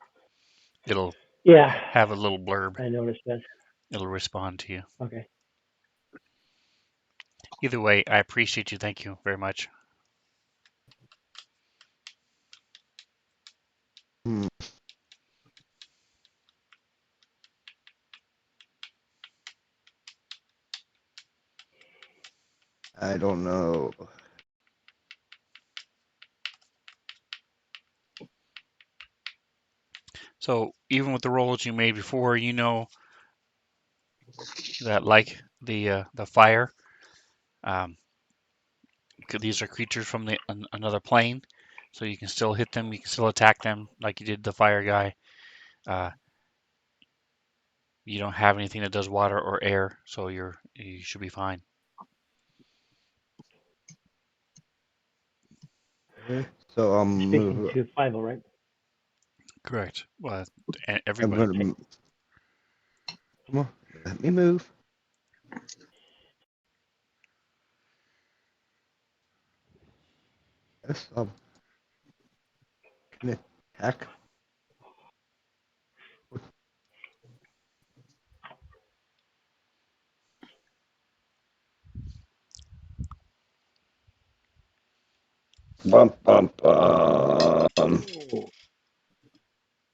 it'll have a little blurb. I noticed that. It'll respond to you. Okay. Either way, I appreciate you. Thank you very much. I don't know. So even with the rolls you made before, you know that like the fire, these are creatures from another plane, so you can still hit them. You can still attack them like you did the fire guy. you don't have anything that does water or air, so you should be fine. Okay, so I'll Speaking move. to 50, right? Correct. Well, I'm everybody. gonna. Come on, let me move. Yes, can attack. Bum bum bum. Do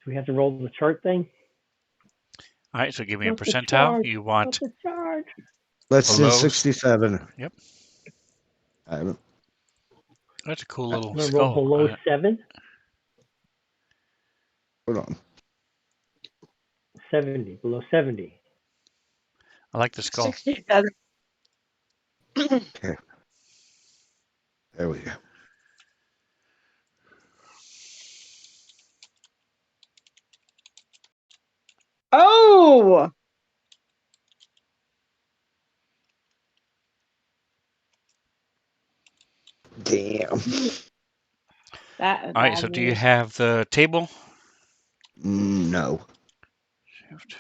we have to roll the chart thing? All right, so give me a Not the percentile. chart. You Not want the chart. Let's do below. 67. Yep, I'm, that's a cool I'm little gonna roll skull. below 7. hold on. 70. Below 70. I like the skull. 67. Okay, there we go. Oh, Damn. that is All right, bad so do you news. have the table? No. Shift.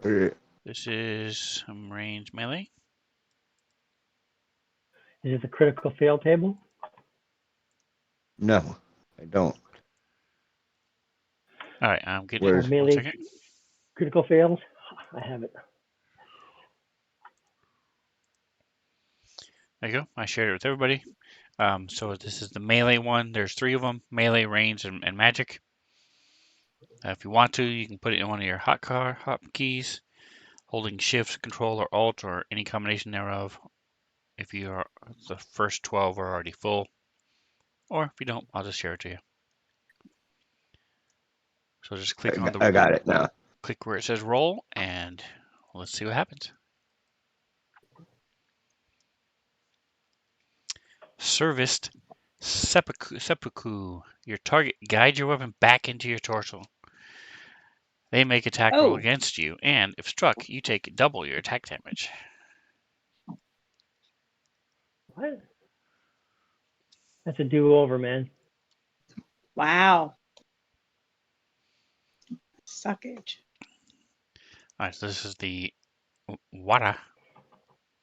Er, This is some range melee. Is it the critical fail table? No, I don't. All right, I'm getting it. Where's One Melee second. critical fails? I have it. There you go. I shared it with everybody. So this is the melee one. There's 3 of them: melee, range, and magic. If you want to, you can put it in one of your hotkeys, holding Shift, Control, or Alt, or any combination thereof. If you are the first 12 are already full, or if you don't, I'll just share it to you. So just click on I got it now. click where it says roll, and let's see what happens. Serviced seppuku. Your target guides your weapon back into your torso. They make attack roll Oh, against you, and if struck, you take double your attack damage. What? That's a do-over, man. wow. Suckage. All right, so this is the water.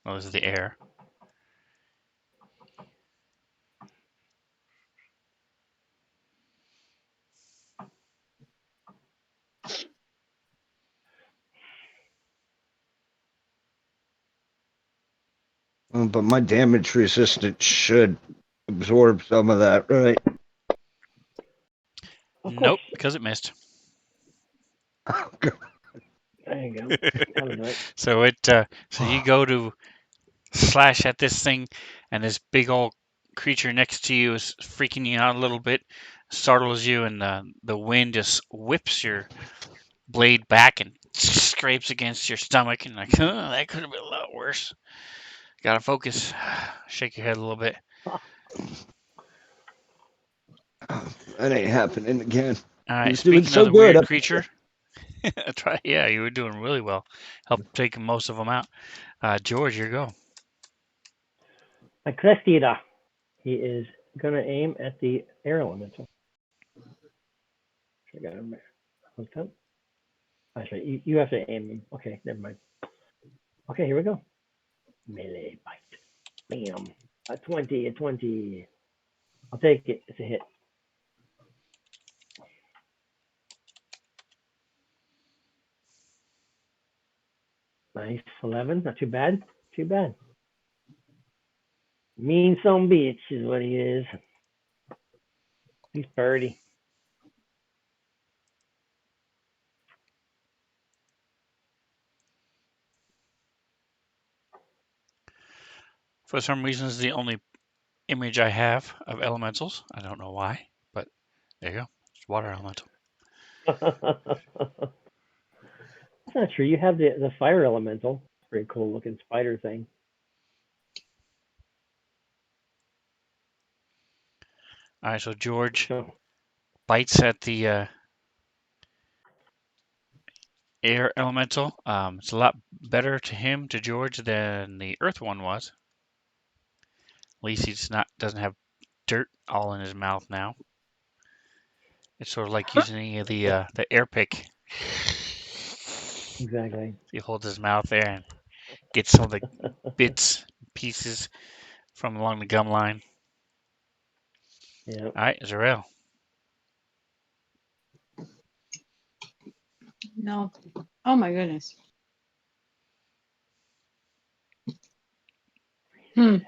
Well, this is the air. But my damage resistance should absorb some of that, right? Of course. Nope, because it missed. There you go. That'll do it. So so you go to slash at this thing, and this big old creature next to you is freaking you out a little bit, startles you, and the wind just whips your blade back and scrapes against your stomach, and like, that could have been a lot worse. Gotta focus. Shake your head a little bit. That ain't happening again. All He right. was doing Speaking of so the good weird up creature, try. Yeah, you were doing really well. Helped taking most of them out. George, your go. My Crestida. He is gonna aim at the air elemental. I got him. What's that? Actually, you have to aim him. Okay, never mind. Okay, here we go. Melee bite. Bam. A 20, a 20. I'll take it. It's a hit. Nice. 11. Not too bad. Too bad. Mean some bitch is what he is. He's birdie. For some reason, this is the only image I have of elementals. I don't know why, but there you go. It's water elemental. That's not true. You have the fire elemental. Pretty cool looking spider thing. All right, so George So bites at the air elemental. It's a lot better to George, than the earth one was. At least he's not doesn't have dirt all in his mouth now. It's sort of like using the air pick. Exactly. He holds his mouth there and gets some of the bits, pieces from along the gum line. Yeah. All right, Zarel. No. Oh my goodness. Hmm.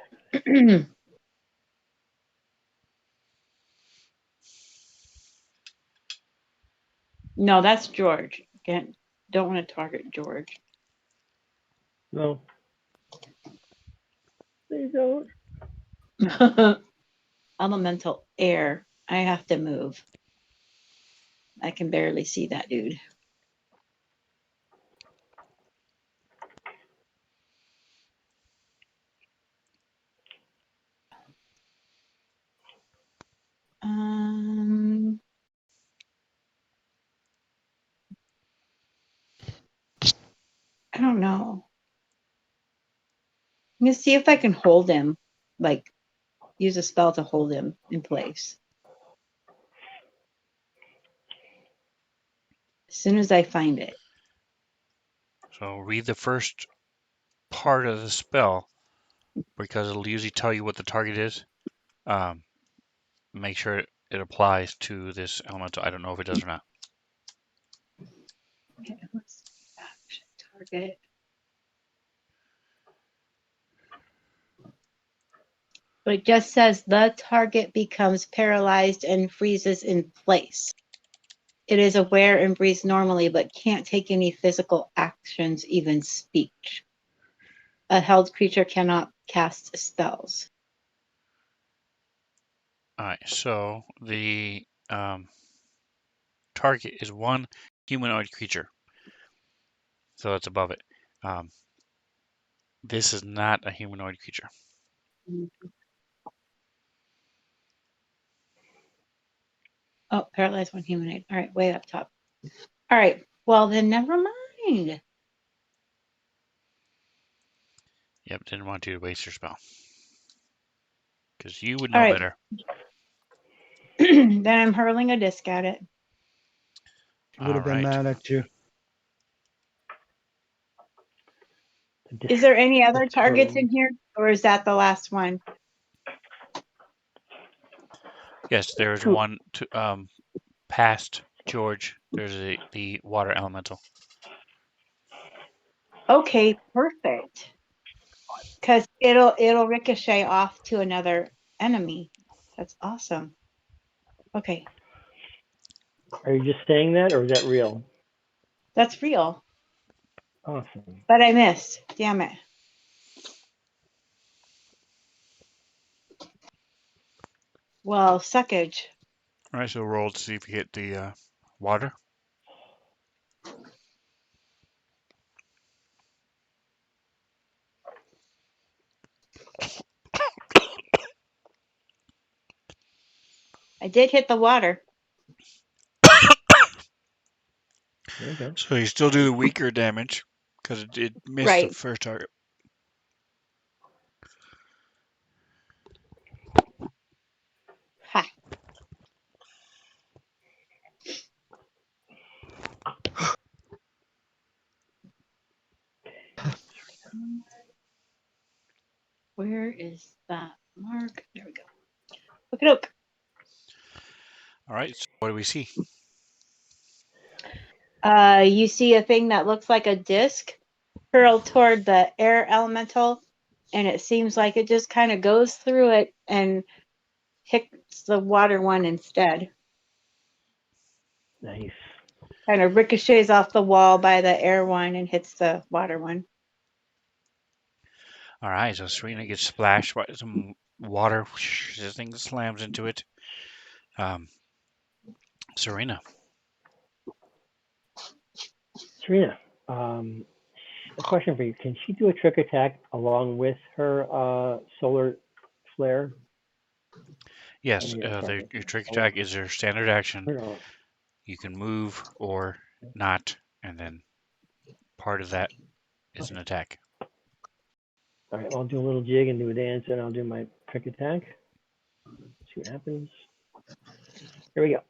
No, that's George. Don't want to target George. No. They don't. Elemental air. I have to move. I can barely see that dude. I don't know. I'm gonna see if I can hold him, like use a spell to hold him in place. As soon as I find it. So read the first part of the spell, because it'll usually tell you what the target is. Make sure it applies to this elemental. I don't know if it does or not. Okay, let's action target. But it just says the target becomes paralyzed and freezes in place. It is aware and breathes normally, but can't take any physical actions, even speech. A held creature cannot cast spells. All right, so the target is one humanoid creature, so it's above it. This is not a humanoid creature. Oh, paralyzed one humanoid. All right, way up top. All right, well then never mind. Yep, didn't want you to waste your spell, because you would All know right. better. Then I'm hurling a disc at it. Would have been mad at you. Is there any other Just targets hurling. in here, or is that the last one? Yes, there's Two. one past George. There's the water elemental. Okay, perfect. Because it'll ricochet off to another enemy. That's awesome. Okay, Are you just saying that, or is that real? that's real. Awesome. But I missed. Damn it. Well, suckage. All right, so roll to see if you hit the water. I did hit the water. There you go. So you still do the weaker damage, because it missed the Right. first target. Ha. Where is that mark? There we go. Look it up. All right, so what do we see? You see a thing that looks like a disc hurled toward the air elemental, and it seems like it just kind of goes through it and hits the water one instead. Nice. Kind of ricochets off the wall by the air one and hits the water one. All right, so Serena gets splashed by some water. This thing slams into it. Serena. Serena, a question for you. Can she do a trick attack along with her solar flare? Yes, Sorry. your trick Oh, attack is your standard action. no. You can move or not, and then part of that is Okay. an attack. All right, I'll do a little jig and do a dance, and I'll do my trick attack. See what happens. Here we go.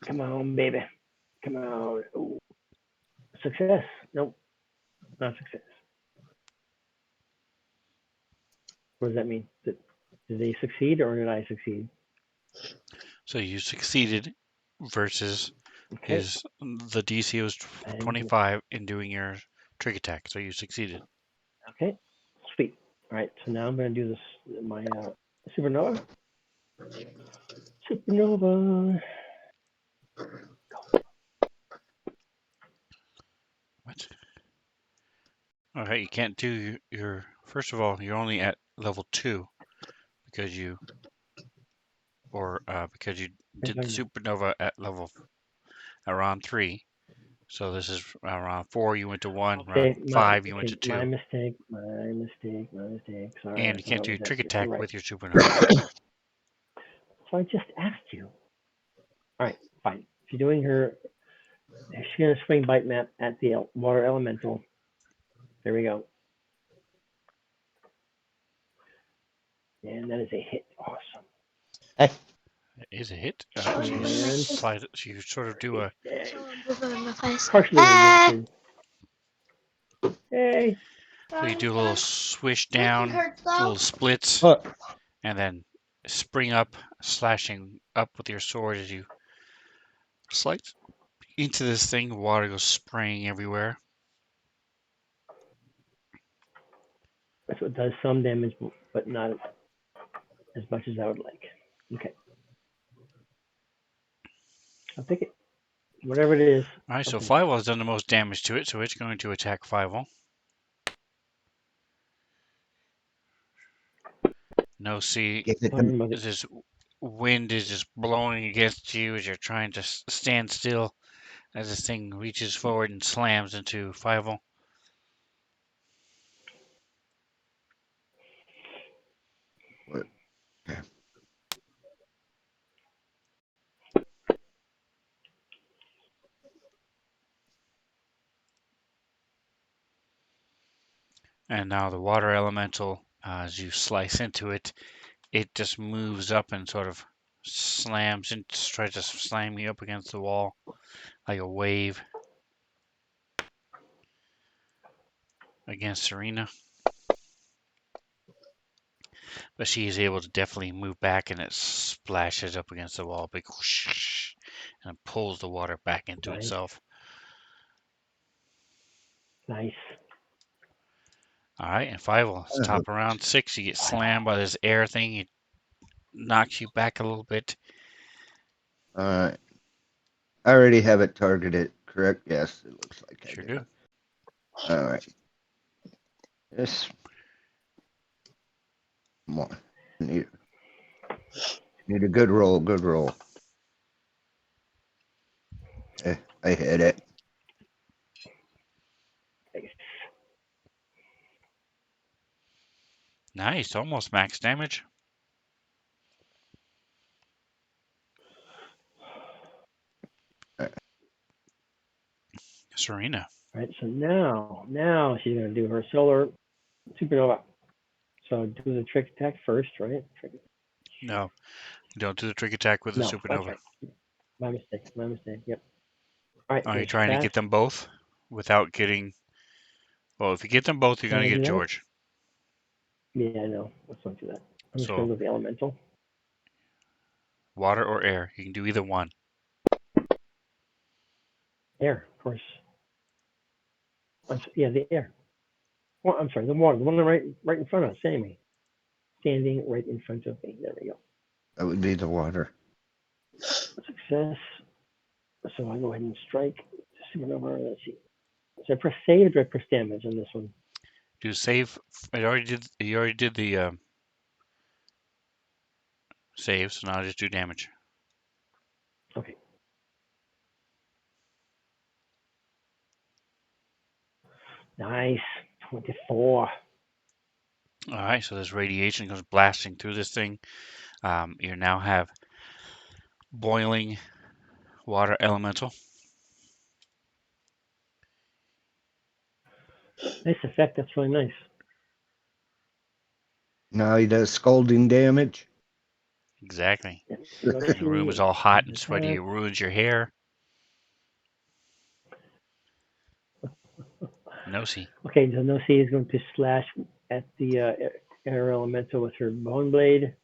Come on, baby. Come on. Ooh. Success. Nope, not success. What does that mean? Did they succeed or did I succeed? So you succeeded versus Okay. the DC was And 25 in doing your trick attack. So you succeeded. okay. Sweet. All right. So now I'm gonna do this. My supernova. Supernova. What? All right, you can't do your first of all, you're only at level 2 because you because you did the supernova at level around 3. So this is around 4 you went to 1, Okay. around 5 you went to 2. My mistake. My mistake. My mistake. Sorry, And I you thought can't I do was trick at. You're attack right. with your supernova. So I just asked you. All right. Fine. She's doing her. She's gonna swing bite map at the water elemental. There we go. And that is a hit. Awesome. Hey, It is a hit. And Slide it. So you sort of do a partially resisted. Hey. so you do a little swish down, little splits, look. and then spring up, slashing up with your sword as you slice into this thing. Water goes spraying everywhere. So it does some damage, but not as much as I would like. Okay. I'll take it. Whatever it is. All right, so I'll take it. Five has done the most damage to it, so it's going to attack Five. No, see, Give it Fire to mother. this wind is just blowing against you as you're trying to stand still as this thing reaches forward and slams into Five. what? And now the water elemental, as you slice into it, it just moves up and sort of slams and tries to slam you up against the wall like a wave against Serena. But she is able to definitely move back and it splashes up against the wall, big whoosh, and it pulls the water back into Nice. itself. Nice. All right, and Five will top around 6. You get slammed by this air thing. It knocks you back a little bit. All right. I already have it targeted, correct? Yes, it looks like Sure I do. All right. This. Come on. Need a good roll, good roll. I hit it. Nice. Nice, almost max damage. Serena. All right. So now she's gonna do her solar supernova. So do the trick attack first, right? No, you don't do the trick attack with the No, that's supernova. right. My mistake. My mistake. Yep. All right. Are you Here's trying to fast. get them both without getting? Well, if you get them both, you're Can going I to do get that? George. Yeah, I know. Let's not do that. I'm just gonna So go with the elemental. water or air, you can do either one. Air, of course. Yeah, the air. Well, I'm sorry, the water. The one right in front of us, Sammy. Standing right in front of me. There we go. That would be the water. Success. So I go ahead and strike. Supernova. Let's see. So I press save or do I press damage on this one? Do save. You already did the save, so now just do damage. Okay. Nice. 24. All right, so this radiation goes blasting through this thing. You now have boiling water elemental. Nice effect. That's really nice. Now he does scalding damage. Exactly. Yeah, And the room is all hot and sweaty. It attack. ruins your hair. No see. Okay, so no C is going to slash at the air elemental with her bone blade.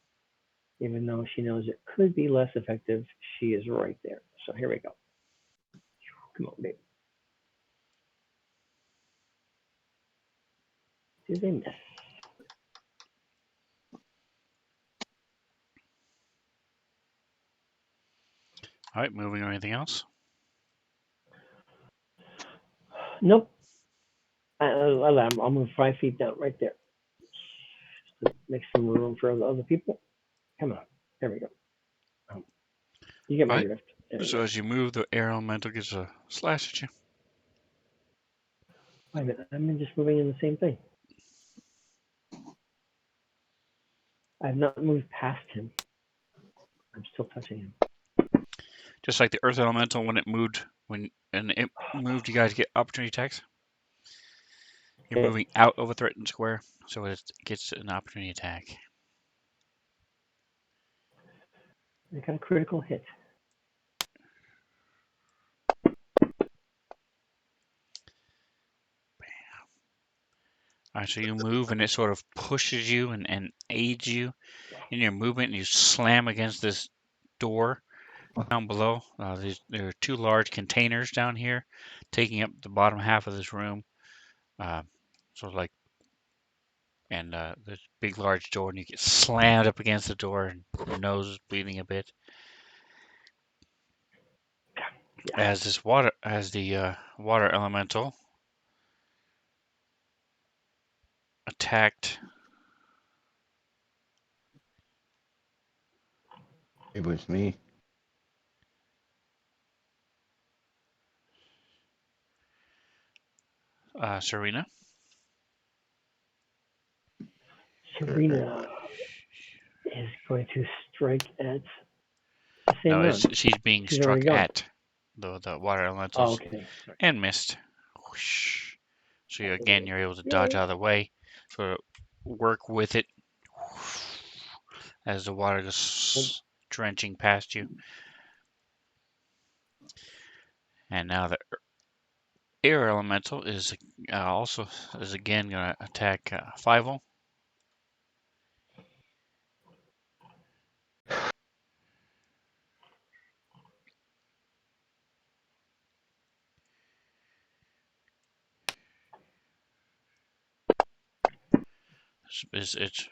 Even though she knows it could be less effective, she is right there. So here we go. Come on, babe. Do they miss? All right, moving or anything else? Nope. I'll move 5 feet down right there. Just to make some room for other people. Come on. There we go. You get my All right. drift. There we So go. as you move, the air elemental gets a slash at you. Wait a minute. I'm just moving in the same thing. I've not moved past him. I'm still touching him. Just like the earth elemental when it moved, you guys get opportunity attacks. You're Okay. moving out of a threatened square, so it gets an opportunity attack. I got a critical hit. All right, so you move and it sort of pushes you and aids you in your movement, and you slam against this door down below. There are two large containers down here, taking up the bottom half of this room. Sort of like, and this big large door, and you get slammed up against the door, and your nose is bleeding a bit. Yeah. As the water elemental attacked. It was me. Serena. Serena is going to strike at the same No, round. she's being She's already struck gone. at the water Oh, elementals okay. Sorry. and missed. Whoosh. So again, you're able to dodge out of the way, sort of work with it as the water goes drenching past you. And now the air elemental is also again going to attack Fievel. It's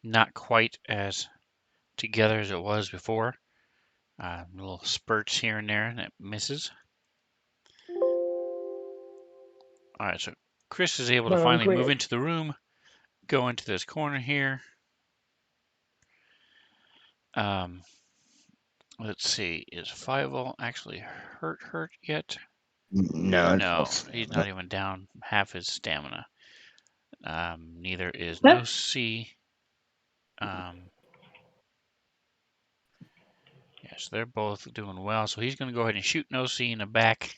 not quite as together as it was before. Little spurts here and there, and it misses. All right, so Chris is able to Come on, finally move Chris. into the room, go into this corner here. Let's see, is Fievel actually hurt yet? No, No, he's not even down half his stamina. Neither is Nope. Nosy. Yes, they're both doing well. So he's going to go ahead and shoot Nosy in the back.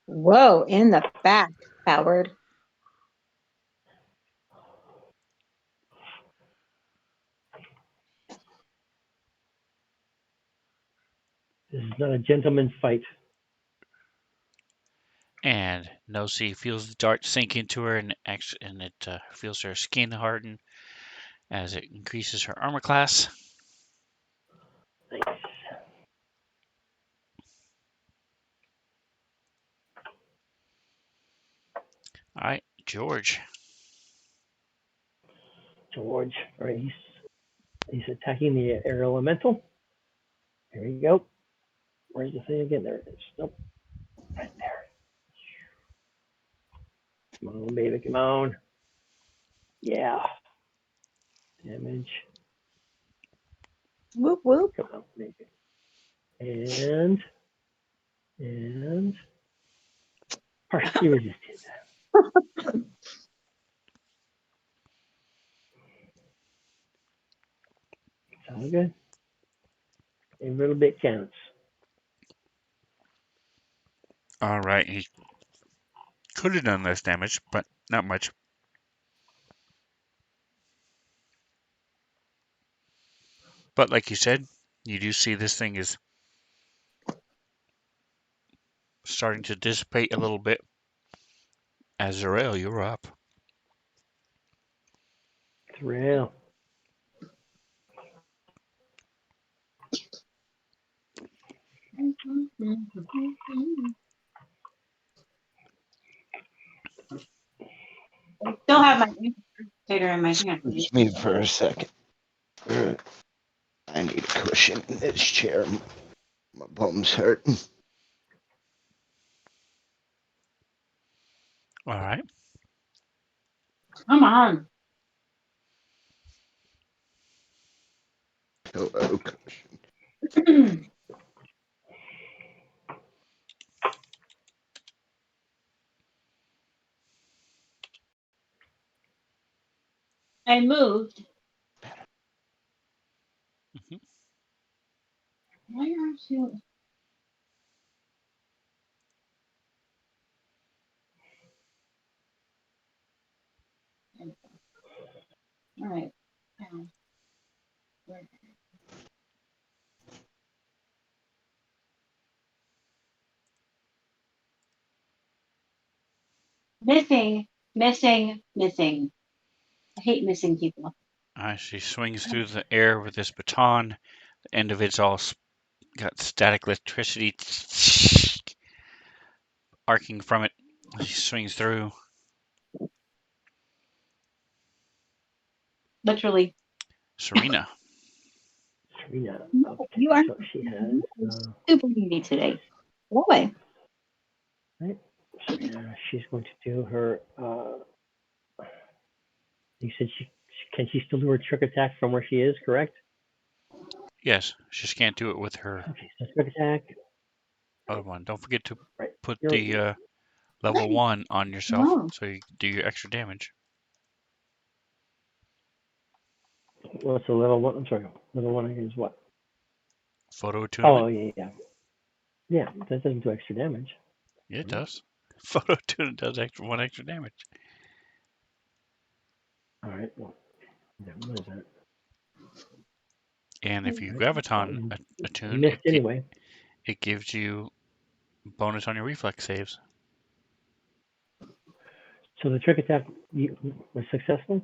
Whoa, in the back, Howard. This is not a gentleman's fight. And Nosy feels the dart sink into her, and it feels her skin harden as it increases her armor class. Nice. All right, George. George. All right, he's attacking the air elemental. Here we go. Where's the thing again? There it is. Nope. Right there. Come on, baby. Come on. Yeah. Damage. Whoop whoop. Come on, baby. And partially resisted. It's all good. Every little bit counts. All right, he Could have done less damage, but not much. But like you said, you do see this thing is starting to dissipate a little bit. Azrael, you're up. It's real. I still have my potato in my hand. Excuse me for a second. I need a cushion in this chair. My bum's hurting. All right. Come on. Hello, cushion. I moved. Mhm. Why aren't you? All right. Missing, missing, missing. I hate missing people. All right. She swings through the air with this baton. The end of it's all got static electricity arcing from it. She swings through. Literally. Serena. Serena. No, Okay, you are so she has. super needy today. Go away. Right. Serena. She's going to do her. You said can she still do her trick attack from where she is? Correct. Yes, she just can't do it with her Okay. So trick attack. other one. Don't forget to Right. put You're, the level 1 on yourself No. so you do your extra damage. what's the level one? I'm sorry. Level one is what? Photo attunement. Oh yeah. Yeah. That doesn't do extra damage. Yeah, it does. Photo attunement does one extra damage. All right. Well, what is that? And if you All right. graviton Well, attune, missed anyway. it gives you bonus on your reflex saves. So the trick attack was successful.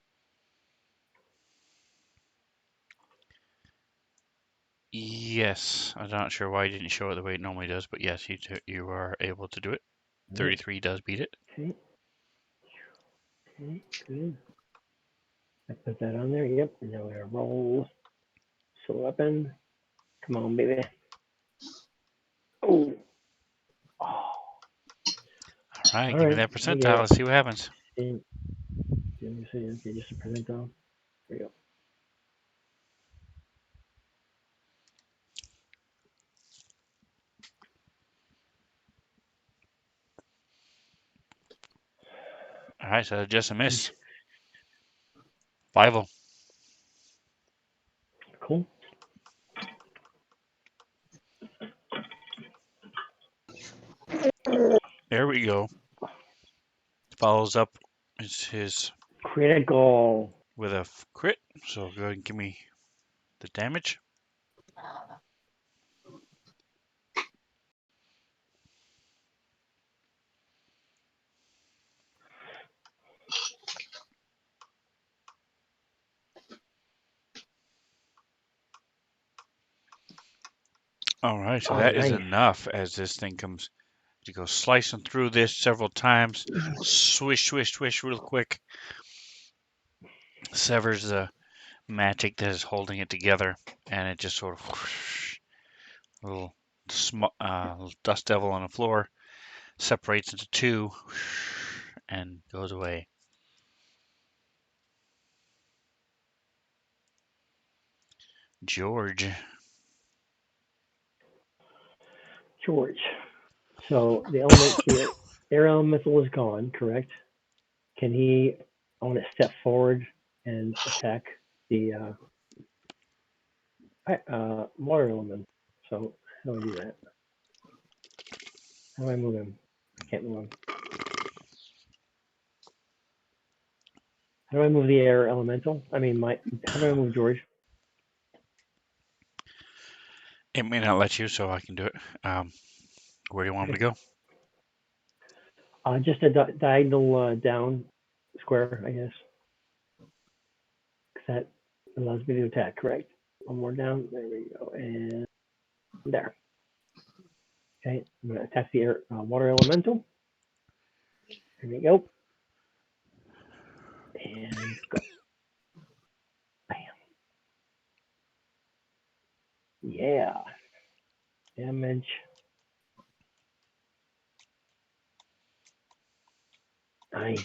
Yes, I'm not sure why I didn't show it the way it normally does, but yes, you are able to do it. 33 does beat it. Okay. Okay. Good. I put that on there. Yep. And now we're gonna roll. So weapon. Come on, baby. Oh. Oh. All right, All give me right. that We percentile. get Let's see what happens. okay, just a percentile. There you go. All right, so just a miss. 5 Cool. There we go. Follows up is his Critical. with a crit. So go ahead and give me the damage. All right, so Oh, that is nice. enough as this thing comes to go slicing through this several times. Swish, swish, swish, real quick. Severs the magic that is holding it together, and it just sort of whoosh, little dust devil on the floor separates into two whoosh, and goes away. George. George. So the air elemental is gone, correct? Can he, I want to step forward and attack the water element. So how do I do that? How do I move him? I can't move him. How do I move the air elemental? I mean, how do I move George? It may not let you, so I can do it. Where do you want him to go? Just a diagonal down square, I guess. 'Cause that allows me to attack, correct? One more down. There we go. And there. Okay, I'm going to attack the air, water elemental. Here we go. And go. Bam. Yeah. Damage. Nice.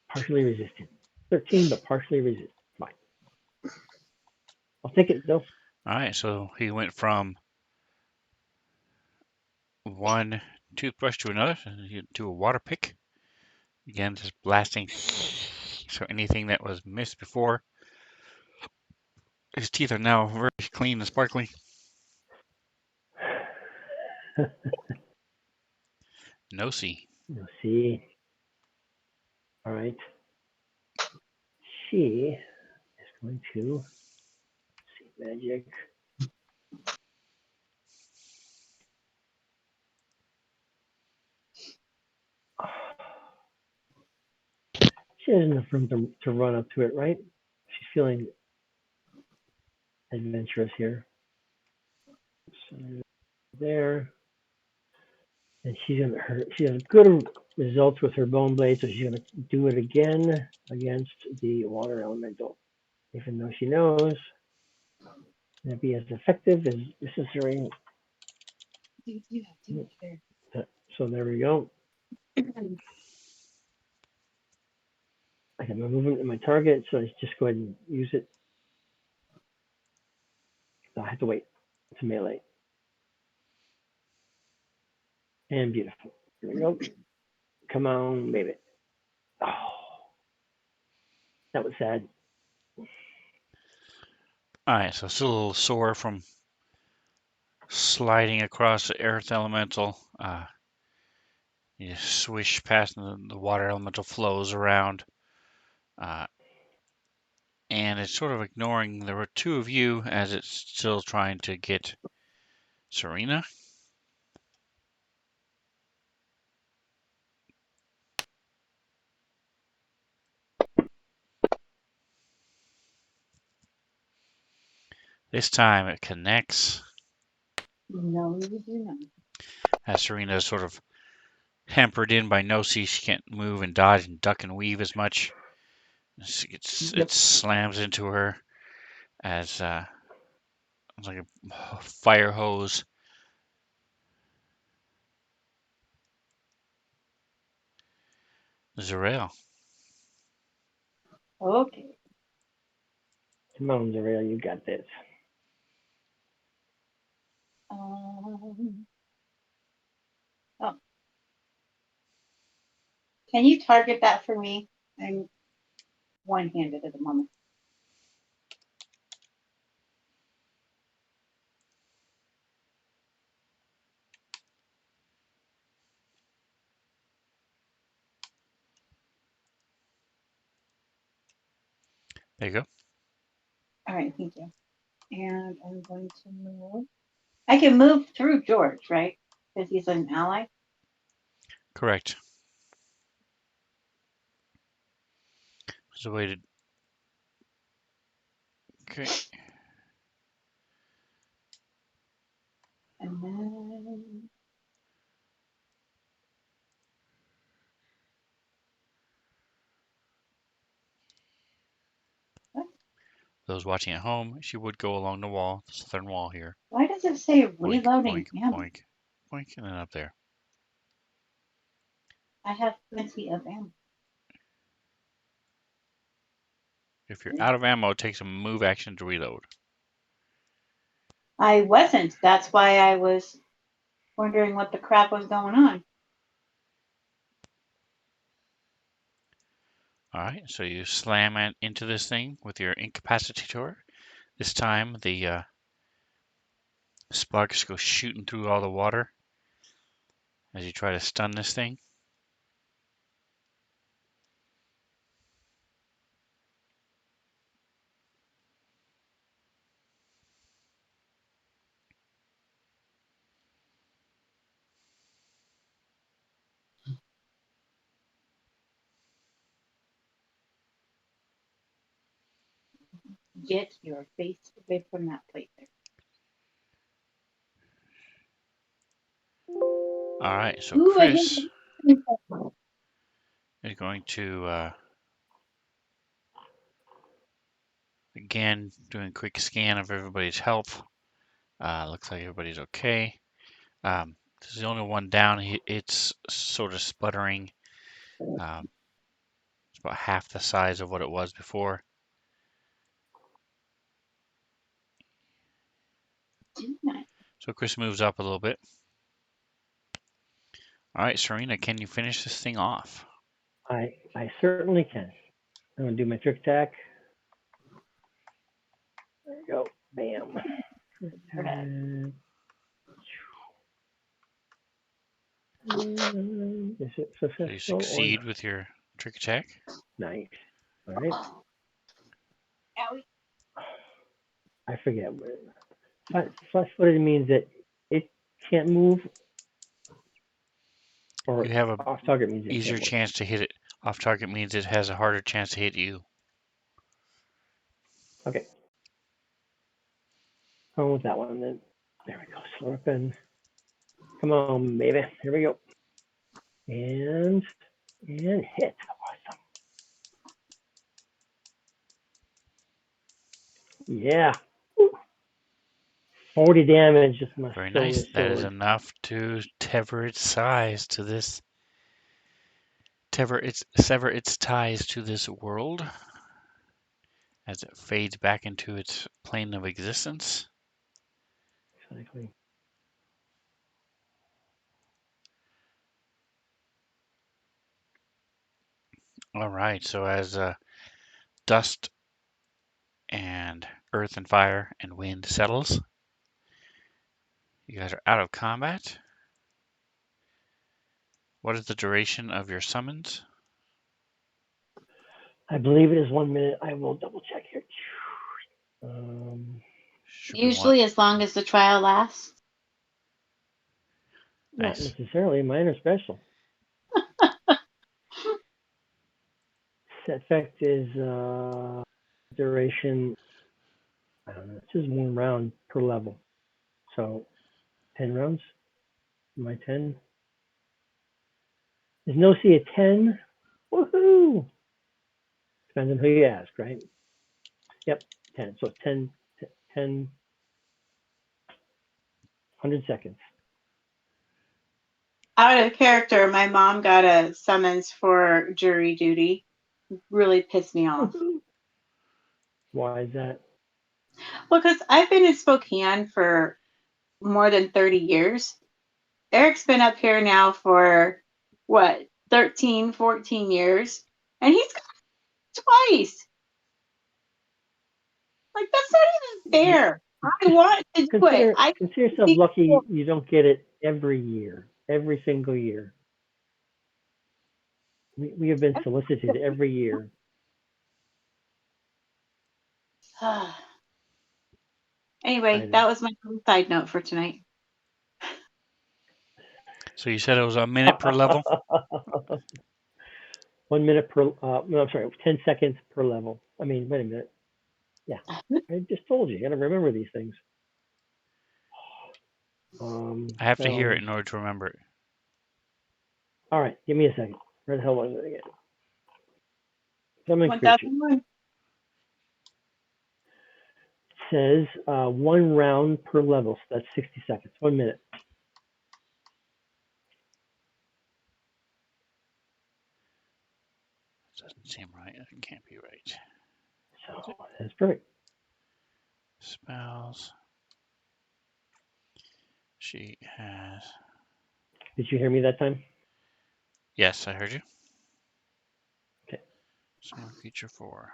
Partially resistant. 13, but partially resistant. Fine. I'll take it though. All right, so he went from one toothbrush to another, to a water pick. Again, just blasting. So anything that was missed before, his teeth are now very clean and sparkly. No see. You'll see. All right. She is going to see magic. She has enough room to run up to it, right? She's feeling adventurous here. So there. And she has good results with her bone blade, so she's gonna do it again against the water elemental. Even though she knows that be as effective as necessary. So there we go. I have my movement in my target, so I just go ahead and use it. I have to wait. It's a melee. And beautiful. Here we go. Come on, baby. Oh, that was sad. All right, so still a little sore from sliding across the earth elemental. You swish past, and the water elemental flows around. And it's sort of ignoring the two of you as it's still trying to get Serena. This time it connects. No, you do not. As Serena is sort of hampered in by no-see, she can't move and dodge and duck and weave as much. It slams into her as it's like a fire hose. Zarel. Okay. Come on, Zarel, you got this. Oh. Can you target that for me? I'm one-handed at the moment. There you go. All right, thank you. And I'm going to move. I can move through George, right? Because he's an ally. Correct. There's a way to. Okay. And then. What? Those watching at home, she would go along the wall, the southern wall here. Why does it say Boink, reloading boink, ammo? boink, boink, and then up there. I have plenty of ammo. If you're out of ammo, it takes a move action to reload. I wasn't. That's why I was wondering what the crap was going on. All right, so you slam it into this thing with your incapacitator. This time, the sparks go shooting through all the water as you try to stun this thing. Get your face away from that plate there. All right, so Ooh, I Chris hate is going to again doing a quick scan of everybody's health. Looks like everybody's okay. This is the only one down. It's sort of sputtering. It's about half the size of what it was before. So Chris moves up a little bit. All right, Serena, can you finish this thing off? I certainly can. I'm gonna do my trick attack. There you go. Bam. Is it So successful you or succeed not? with your trick attack. Nice. All right. I forget. Flat-footed means that it can't move, or You have a off target means it easier can't move. chance to hit it. Off target means it has a harder chance to hit you. Okay. Go with that one then. There we go. Slurping. Come on, baby. Here we go. And hit. Awesome. Yeah. 40 damage. Just my Very silver nice. That is sword. enough to sever its ties to this. Sever its ties to this world as it fades back into its plane of existence. Exactly. All right. So as dust and earth and fire and wind settles, you guys are out of combat. What is the duration of your summons? I believe it is 1 minute. I will double check here. Should be one. Usually as long as the trial lasts. Not Nice. necessarily. Mine are special. Set effect is duration. I don't know. It's just 1 round per level. So 10 rounds. Am I 10? Is no C a 10? Woohoo! Depends on who you ask, right? Yep, 10. So 10, 10, 100 seconds. Out of character, my mom got a summons for jury duty. Really pissed me off. Woohoo! Why is that? Well, because I've been in Spokane for more than 30 years. Eric's been up here now for what, 13, 14 years, and he's got it twice. Like, that's not even fair. I want to do it. Consider yourself lucky you don't get it every year, every single year. We have been solicited every year. Anyway, that was my side note for tonight. So you said it was a minute per level? 1 minute per, no, I'm sorry, 10 seconds per level. I mean, wait a minute. Yeah, I just told you, you gotta remember these things. I have to hear it Spells. in order to remember it. All right, give me a second. Where the hell was it again? Summon creature. 1001. Says 1 round per level, so that's 60 seconds, 1 minute. Doesn't seem right. It can't be right. So that's perfect. Spells. She has. Did you hear me that time? Yes, I heard you. Okay. Summon creature 4.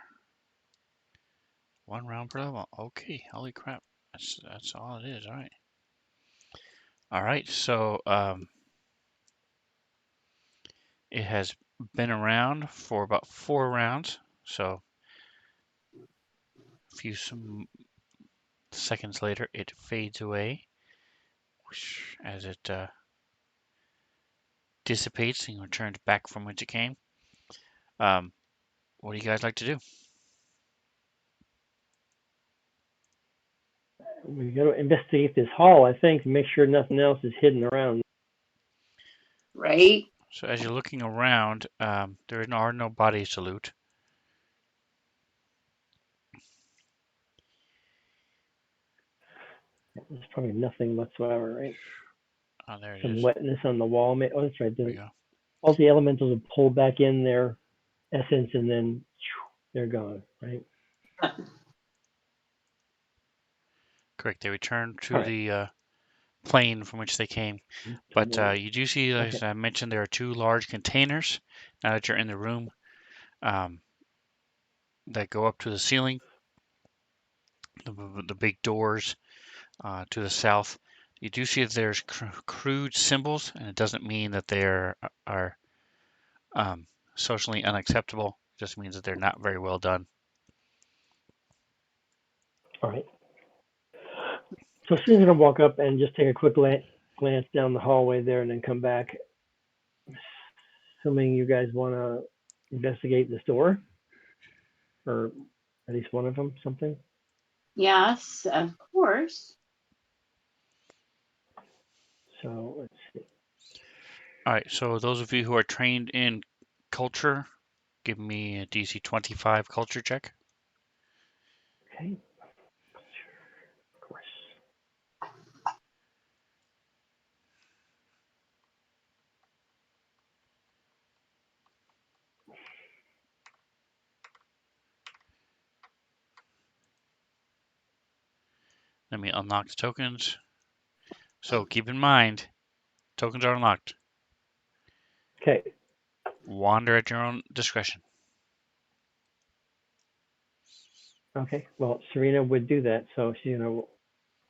1 round per level. Okay, holy crap. That's all it is. All right. All right. So it has been around for about 4 rounds. So a few some seconds later, it fades away as it dissipates and returns back from which it came. What do you guys like to do? We got to investigate this hall, I think, to make sure nothing else is hidden around. Right? So as you're looking around, there are no bodies to loot. There's probably nothing whatsoever, right? Oh, there it Some is. wetness on the wall. Oh, that's right. There we go. All the elementals have pulled back in their essence, and then they're gone, right? Correct. They return to All right. the plane from which they came. But you do see, as I mentioned, there are two large containers now that you're in the room that go up to the ceiling. The big doors to the south. You do see that there's crude symbols, and it doesn't mean that they are socially unacceptable. It just means that they're not very well done. All right. So Susan's gonna walk up and just take a quick glance down the hallway there, and then come back. Assuming you guys want to investigate this door, or at least one of them, something. Yes, of course. So let's see. All right, so those of you who are trained in culture, give me a DC 25 culture check. Okay. Of course. Let me unlock the tokens. So keep in mind, tokens are unlocked. Okay. Wander at your own discretion. Okay. Well, Serena would do that, so she's gonna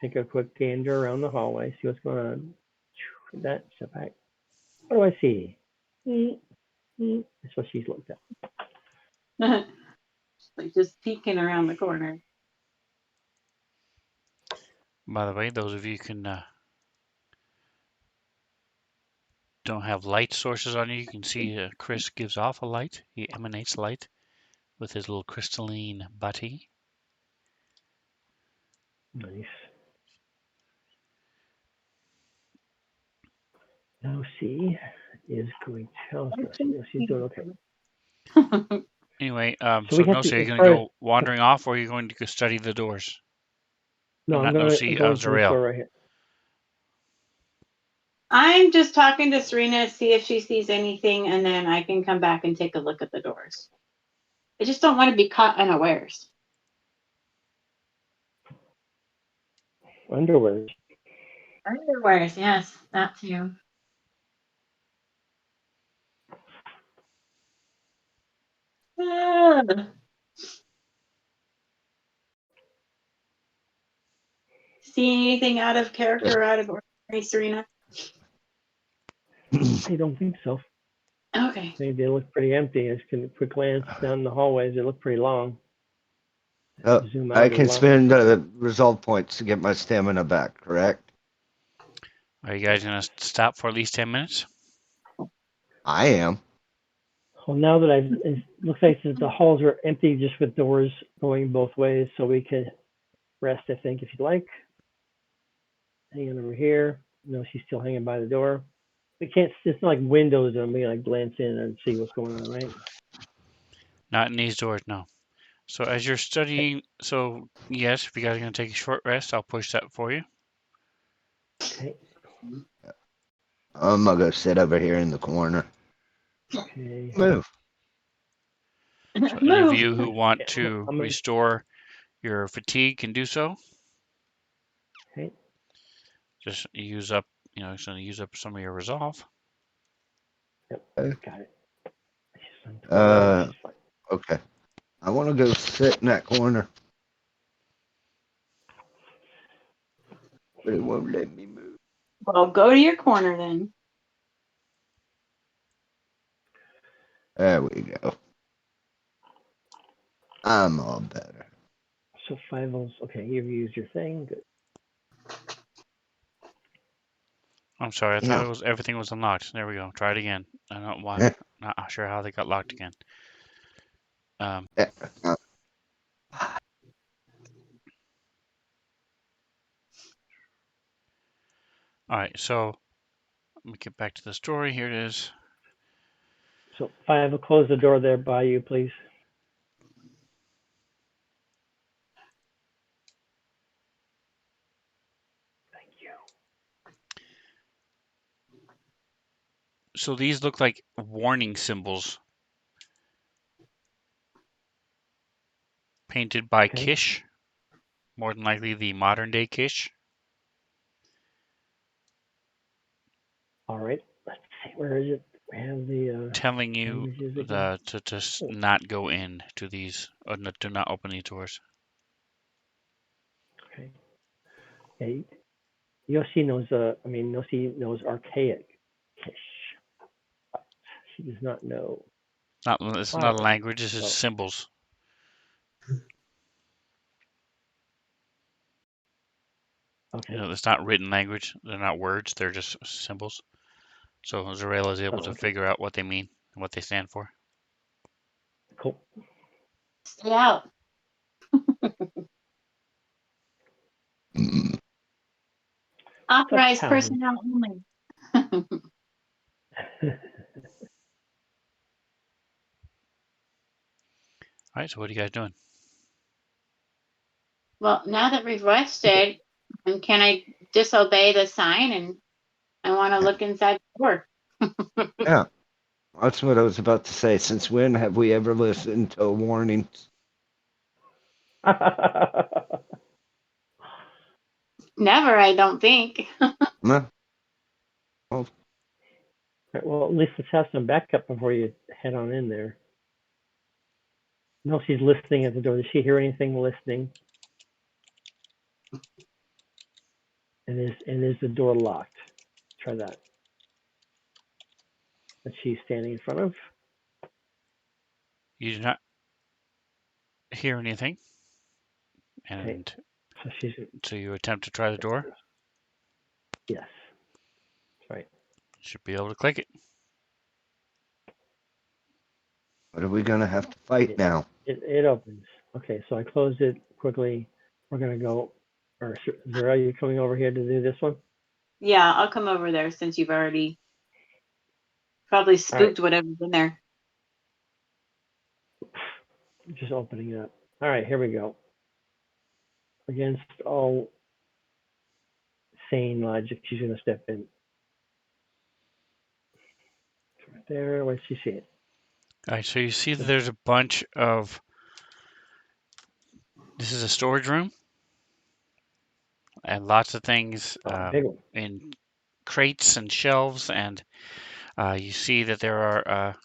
take a quick gander around the hallway, see what's going on. That step back. What do I see? That's what she's looked at. Like just peeking around the corner. By the way, those of you can don't have light sources on you can see Chris gives off a light. He emanates light with his little crystalline body. Nice. Now she is going to tell us. She's doing okay. Anyway, So so we have Nosy, to, are you as going to far as go wandering off, or are you going to go study the doors? no, I'm Not Nosy, going to this Zarael. door right here. I'm just talking to Serena, see if she sees anything, and then I can come back and take a look at the doors. I just don't want to be caught unawares. Underwear. Underwears, yes, that too. Ah. See anything out of character, out of ordinary, Serena? I don't think so. Okay. They look pretty empty. I just can quick glance down the hallways. They look pretty long. Zoom I out a can lot. spend resolve points to get my stamina back, correct? Are you guys going to stop for at least 10 minutes? I am. Well, now that it looks like the halls are empty, just with doors going both ways, so we could rest. I think if you'd like. Hanging over here. No, she's still hanging by the door. We can't. It's not like windows, and we like glance in and see what's going on, right? Not in these doors, no. So as you're studying, so yes, if you guys are going to take a short rest, I'll push that for you. Okay. I'm gonna go sit over here in the corner. Okay. Move. So any of Move. you who want Yeah, to I'm gonna, restore your fatigue can do so. okay. Just use up, it's going to use up some of your resolve. Yep. Okay. Got it. She's on 12. She's fine. Okay. I want to go sit in that corner, but it won't let me move. Well, go to your corner then. There we go. I'm all better. So 5 volts. Okay, you've used your thing. Good. I'm sorry, I thought Yeah. it was everything was unlocked. There we go. Try it again. I don't know why. Not sure how they got locked again. Yeah. All right, so let me get back to the story. Here it is. So 5 will close the door there by you, please. Thank you. So these look like warning symbols painted by Okay. Kish, more than likely the modern day Kish. All right. Let's see. Where is it? We have the Telling you images again. to Oh, not go in to these, or do not open these doors. okay. Hey, Yoshi knows. Yoshi knows archaic Kish. She does not know. It's All not a right. language. This is So symbols. okay. It's not written language. They're not words. They're just symbols. So Zarela is able Oh, to okay. figure out what they mean and what they stand for. Cool. Stay out. It's a Authorized challenge. personnel only. All right. So what are you guys doing? Well, now that we've rested, can I disobey the sign and I want to look inside the door? Yeah, that's what I was about to say. Since when have we ever listened to a warning? Never, I don't think. Huh? Well, Well, at least let's have some backup before you head on in there. No, she's listening at the door. Does she hear anything listening? And is the door locked? Try that. That she's standing in front of. You do not hear anything, Okay. and So she's so you attempt to try the door. yes. That's right. Should be able to click it. what are we gonna have to fight It, now? it opens. Okay, so I closed it quickly. We're gonna go. Or Zara, you coming over here to do this one? Yeah, I'll come over there since you've already probably All right. spooked whatever's in there. Just opening it up. All right, here we go. Against all sane logic, she's gonna step in. It's right there. Where does she see it? All right. So you see that there's a bunch of. This is a storage room, and lots of things Oh, big one. in crates and shelves, and you see that there are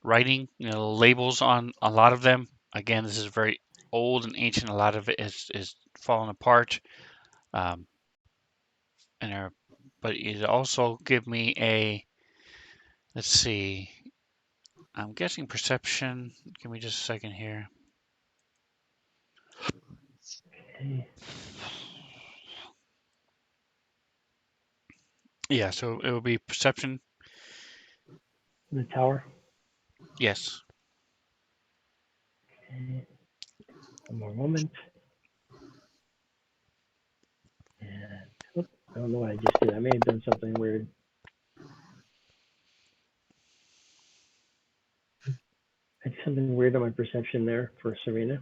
writing, labels on a lot of them. Again, this is very old and ancient. A lot of it is fallen apart. Um, and there, but it also give me a. Let's see. I'm guessing perception. Give me just a second here. Okay. Yeah, so it will be perception. The tower. Yes. Okay. One more moment. And oops, I don't know what I just did. I may have done something weird. I did something weird on my perception there for Serena.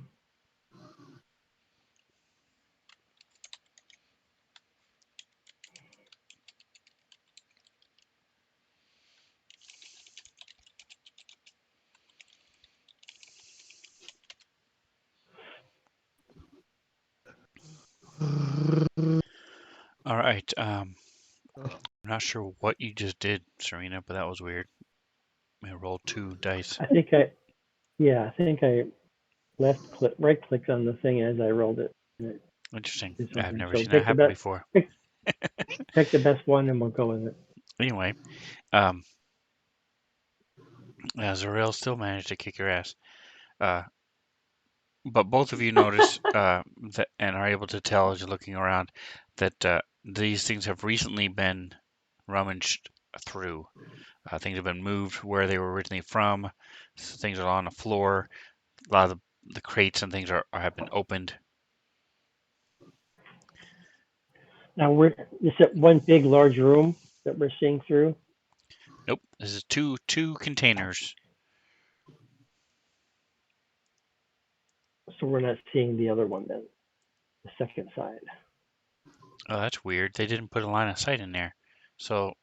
All right. I'm not sure what you just did, Serena, but that was weird. I rolled 2 dice. I think I right clicked on the thing as I rolled it, and it Interesting. did I've something. never So seen that happen before. pick the best one, and we'll go with it. Anyway, um, Zarel still managed to kick your ass. Uh, but both of you notice that and are able to tell as you're looking around that these things have recently been rummaged through. Things have been moved where they were originally from. Things are on the floor. A lot of the crates and things have been opened. Now is it one big large room that we're seeing through? Nope. This is two containers. So we're not seeing the other one then, the second side. Oh, that's weird. They didn't put a line of sight in there. So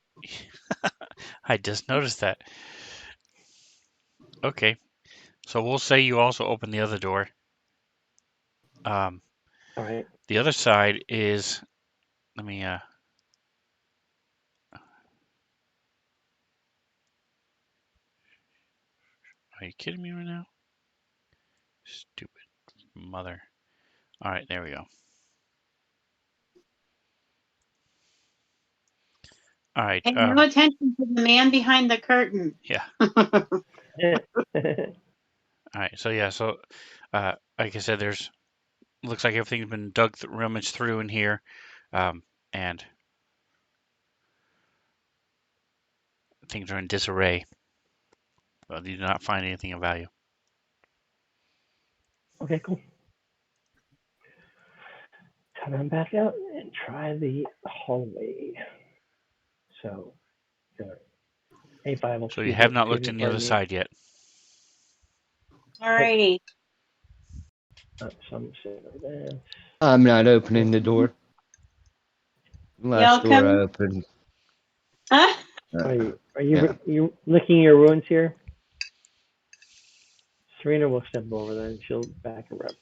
I just noticed that. Okay. So we'll say you also open the other door. All right. The other side is, let me, are you kidding me right now? Stupid mother. All right, there we go. All right. Pay no attention to the man behind the curtain. Yeah. Yeah. All right. So yeah. So, like I said, there's looks like everything's been dug, rummaged through in here, and things are in disarray. Well, you do not find anything of value. Okay, cool. Come on back out and try the hallway. So, A5 will So you have not looked excuse me, in the other pardon me. side yet. Alrighty. So I'm saying like that. I'm not opening the door. Last Y'all door I come. opened. Huh? Are you Yeah. you licking your wounds here? Serena will step over there and she'll back her up.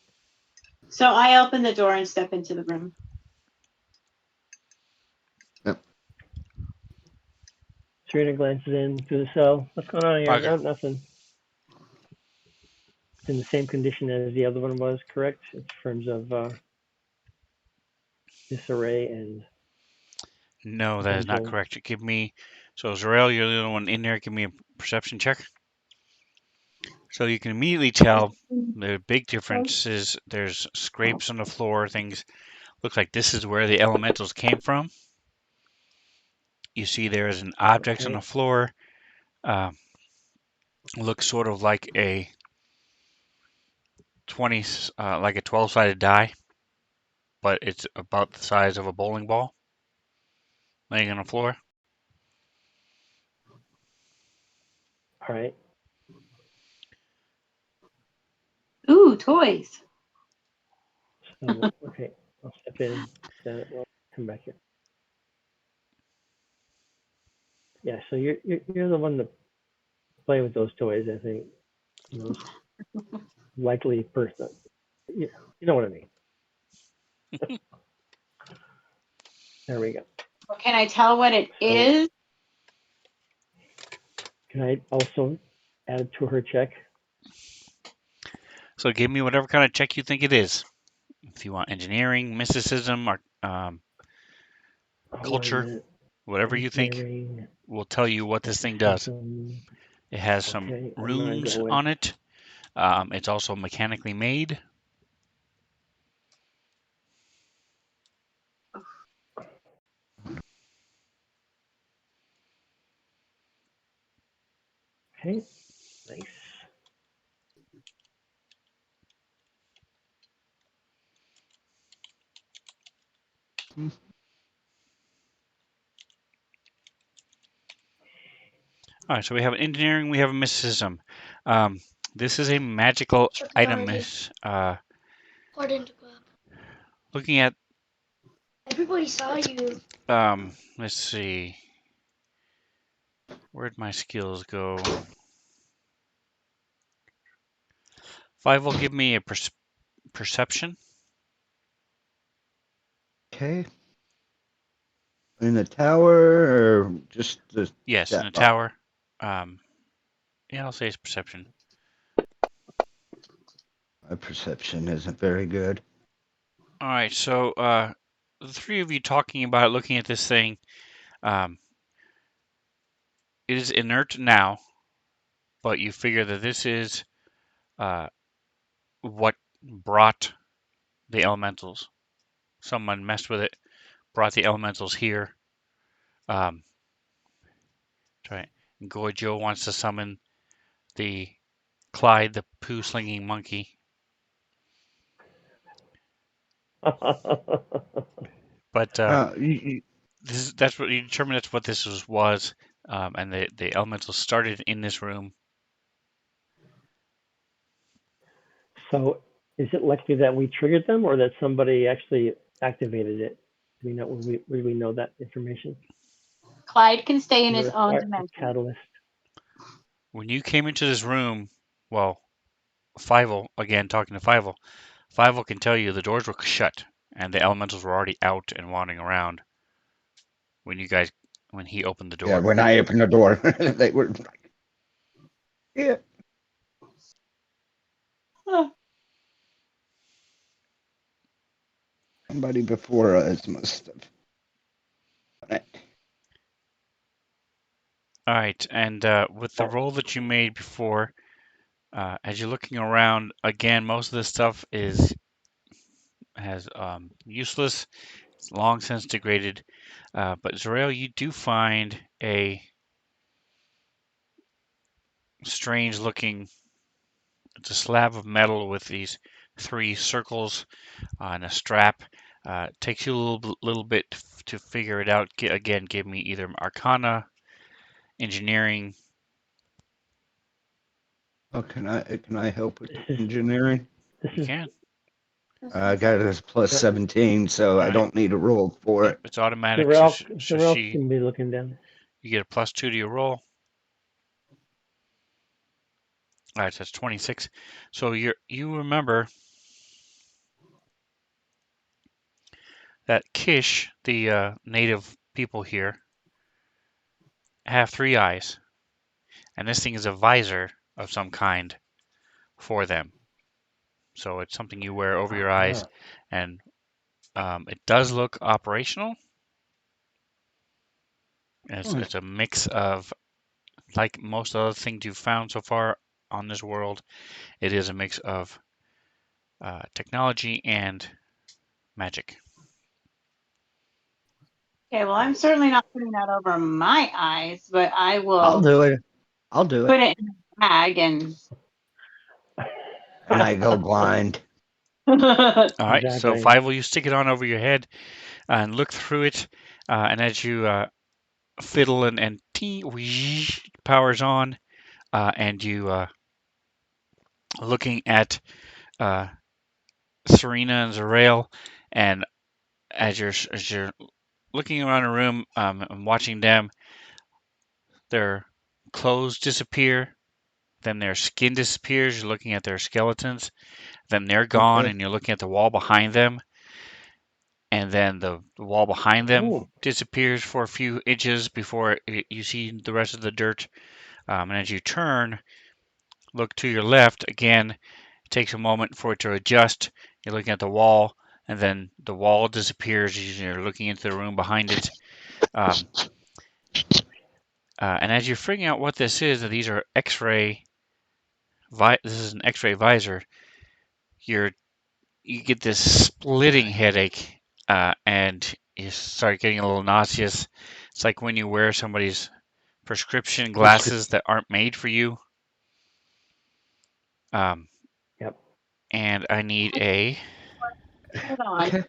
So I open the door and step into the room. Serena glances in through the cell. What's going on here? Okay. No, nothing. It's in the same condition as the other one was, correct? In terms of disarray and No, that is not potential. correct. Give me. So Zarel, you're the only one in there. Give me a perception check. So you can immediately tell the big difference is there's scrapes on the floor. Things look like this is where the elementals came from. You see there is an object on the Okay. floor. Looks sort of like a 20, like a 12-sided die, but it's about the size of a bowling ball laying on the floor. All right. Ooh, toys. So okay, I'll step in. Then we'll come back here. Yeah. So you're the one to play with those toys. I think most likely person. You know what I mean. There we go. Can I tell what it is? Can I also add it to her check? So give me whatever kind of check you think it is. If you want engineering, mysticism, or culture, whatever you think will tell you what this thing does. It has some Okay, runes on it. It's also mechanically made. Okay, nice. All right, so we have engineering, we have mysticism. This is a magical item. Looking at. Everybody saw you. Let's see. Where'd my skills go? 5 will give me a perception. Okay. In the tower or just the Yes, in that a box? tower. Yeah, I'll say it's perception. My perception isn't very good. All right, so the three of you talking about it, looking at this thing, it is inert now, but you figure that this is what brought the elementals. Someone messed with it, brought the elementals here. Right. Gojo wants to summon the Clyde, the poo-slinging monkey. But You, that's what you determined. That's what this was, and the elemental started in this room. So is it likely that we triggered them or that somebody actually activated it? Do we know? Would we know that information? Clyde can stay in Is his there own a dimension. catalyst? When you came into this room, well, Fievel, again talking to Fievel, Fievel can tell you the doors were shut and the elementals were already out and wandering around when he opened the yeah, door. when I opened the door, they were like, yeah. Huh. Somebody before us must have done it. All right, and with the roll that you made before, as you're looking around, again, most of this stuff has useless. It's long since degraded. But Zerael, you do find a strange looking. It's a slab of metal with these 3 circles on a strap. Takes you a little bit to figure it out. Again, give me either Arcana, Engineering. Oh, can I help with This the is engineering? this You is can. I got this plus 17, so All I right. don't need a roll for Yep, it. it's automatic. So, Zarel. so Zarel can be looking down. you get a +2 to your roll. All right, so that's 26. So you remember that Kish, the native people here, have 3 eyes, and this thing is a visor of some kind for them. So it's something you wear over your eyes, and it does look operational. It's a mix of, like most other things you've found so far on this world, it is a mix of technology and magic. Okay, well, I'm certainly not putting that over my eyes, but I I'll will do it. I'll do put it. it in a bag and. And I go blind. All right, so Exactly. 5 will you stick it on over your head and look through it, and as you fiddle and whoosh, powers on, and you looking at uh, Serena and Zerael, and as you're looking around a room and watching them, their clothes disappear, then their skin disappears. You're looking at their skeletons, then they're gone, Okay. and you're looking at the wall behind them, and then the wall behind them Oh, disappears for a few inches before you see the rest of the dirt. And as you turn, look to your left again. It takes a moment for it to adjust. You're looking at the wall, and then the wall disappears. You're looking into the room behind it. Um, and as you're figuring out what this is, that these are X-ray. This is an X-ray visor. You're you get this splitting headache, and you start getting a little nauseous. It's like when you wear somebody's prescription glasses that aren't made for you. Um, yep. and I need a Hold on. Okay.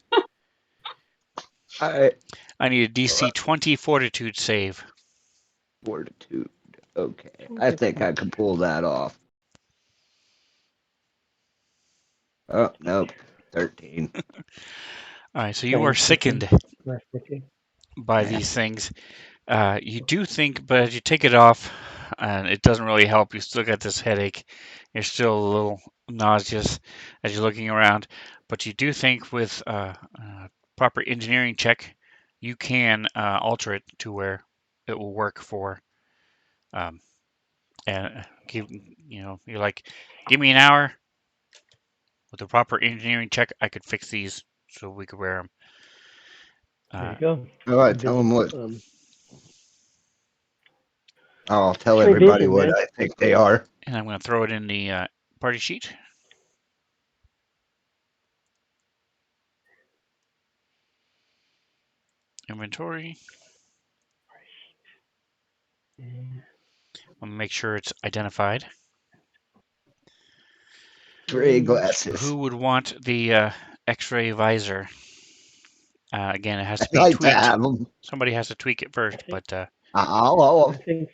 I I need a DC 20 Fortitude save. fortitude. Okay. I think I could pull that off. Oh nope. 13. All right, so you are Same. sickened Less sticky. by Yeah. these things. You do think, but as you take it off, and it doesn't really help. You still got this headache. You're still a little nauseous as you're looking around, but you do think with proper engineering check, you can alter it to where it will work for. Um, and you're like, give me an hour with a proper engineering check. I could fix these so we could wear them. There you go. All right. Tell Invisible. them what. I'll tell X-ray everybody vision, what man. I think they are. And I'm going to throw it in the party sheet. Inventory. And I'm going to make sure it's identified. Gray and glasses. Who would want the X-ray visor? Again, it has to I'd be like to tweaked. have them. Somebody has to tweak it first, think- but I'll, I think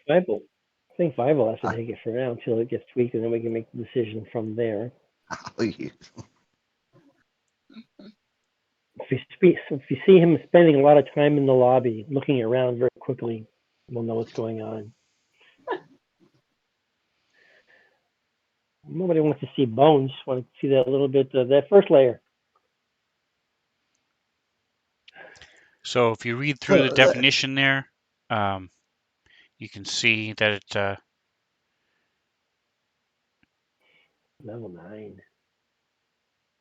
Five will have to take it for now until it gets tweaked, and then we can make the decision from there. I'll use them. If you see him spending a lot of time in the lobby, looking around very quickly, we'll know what's going on. Nobody wants to see bones. Want to see that little bit of that first layer. so if you read through the definition there, you can see that it Level 9.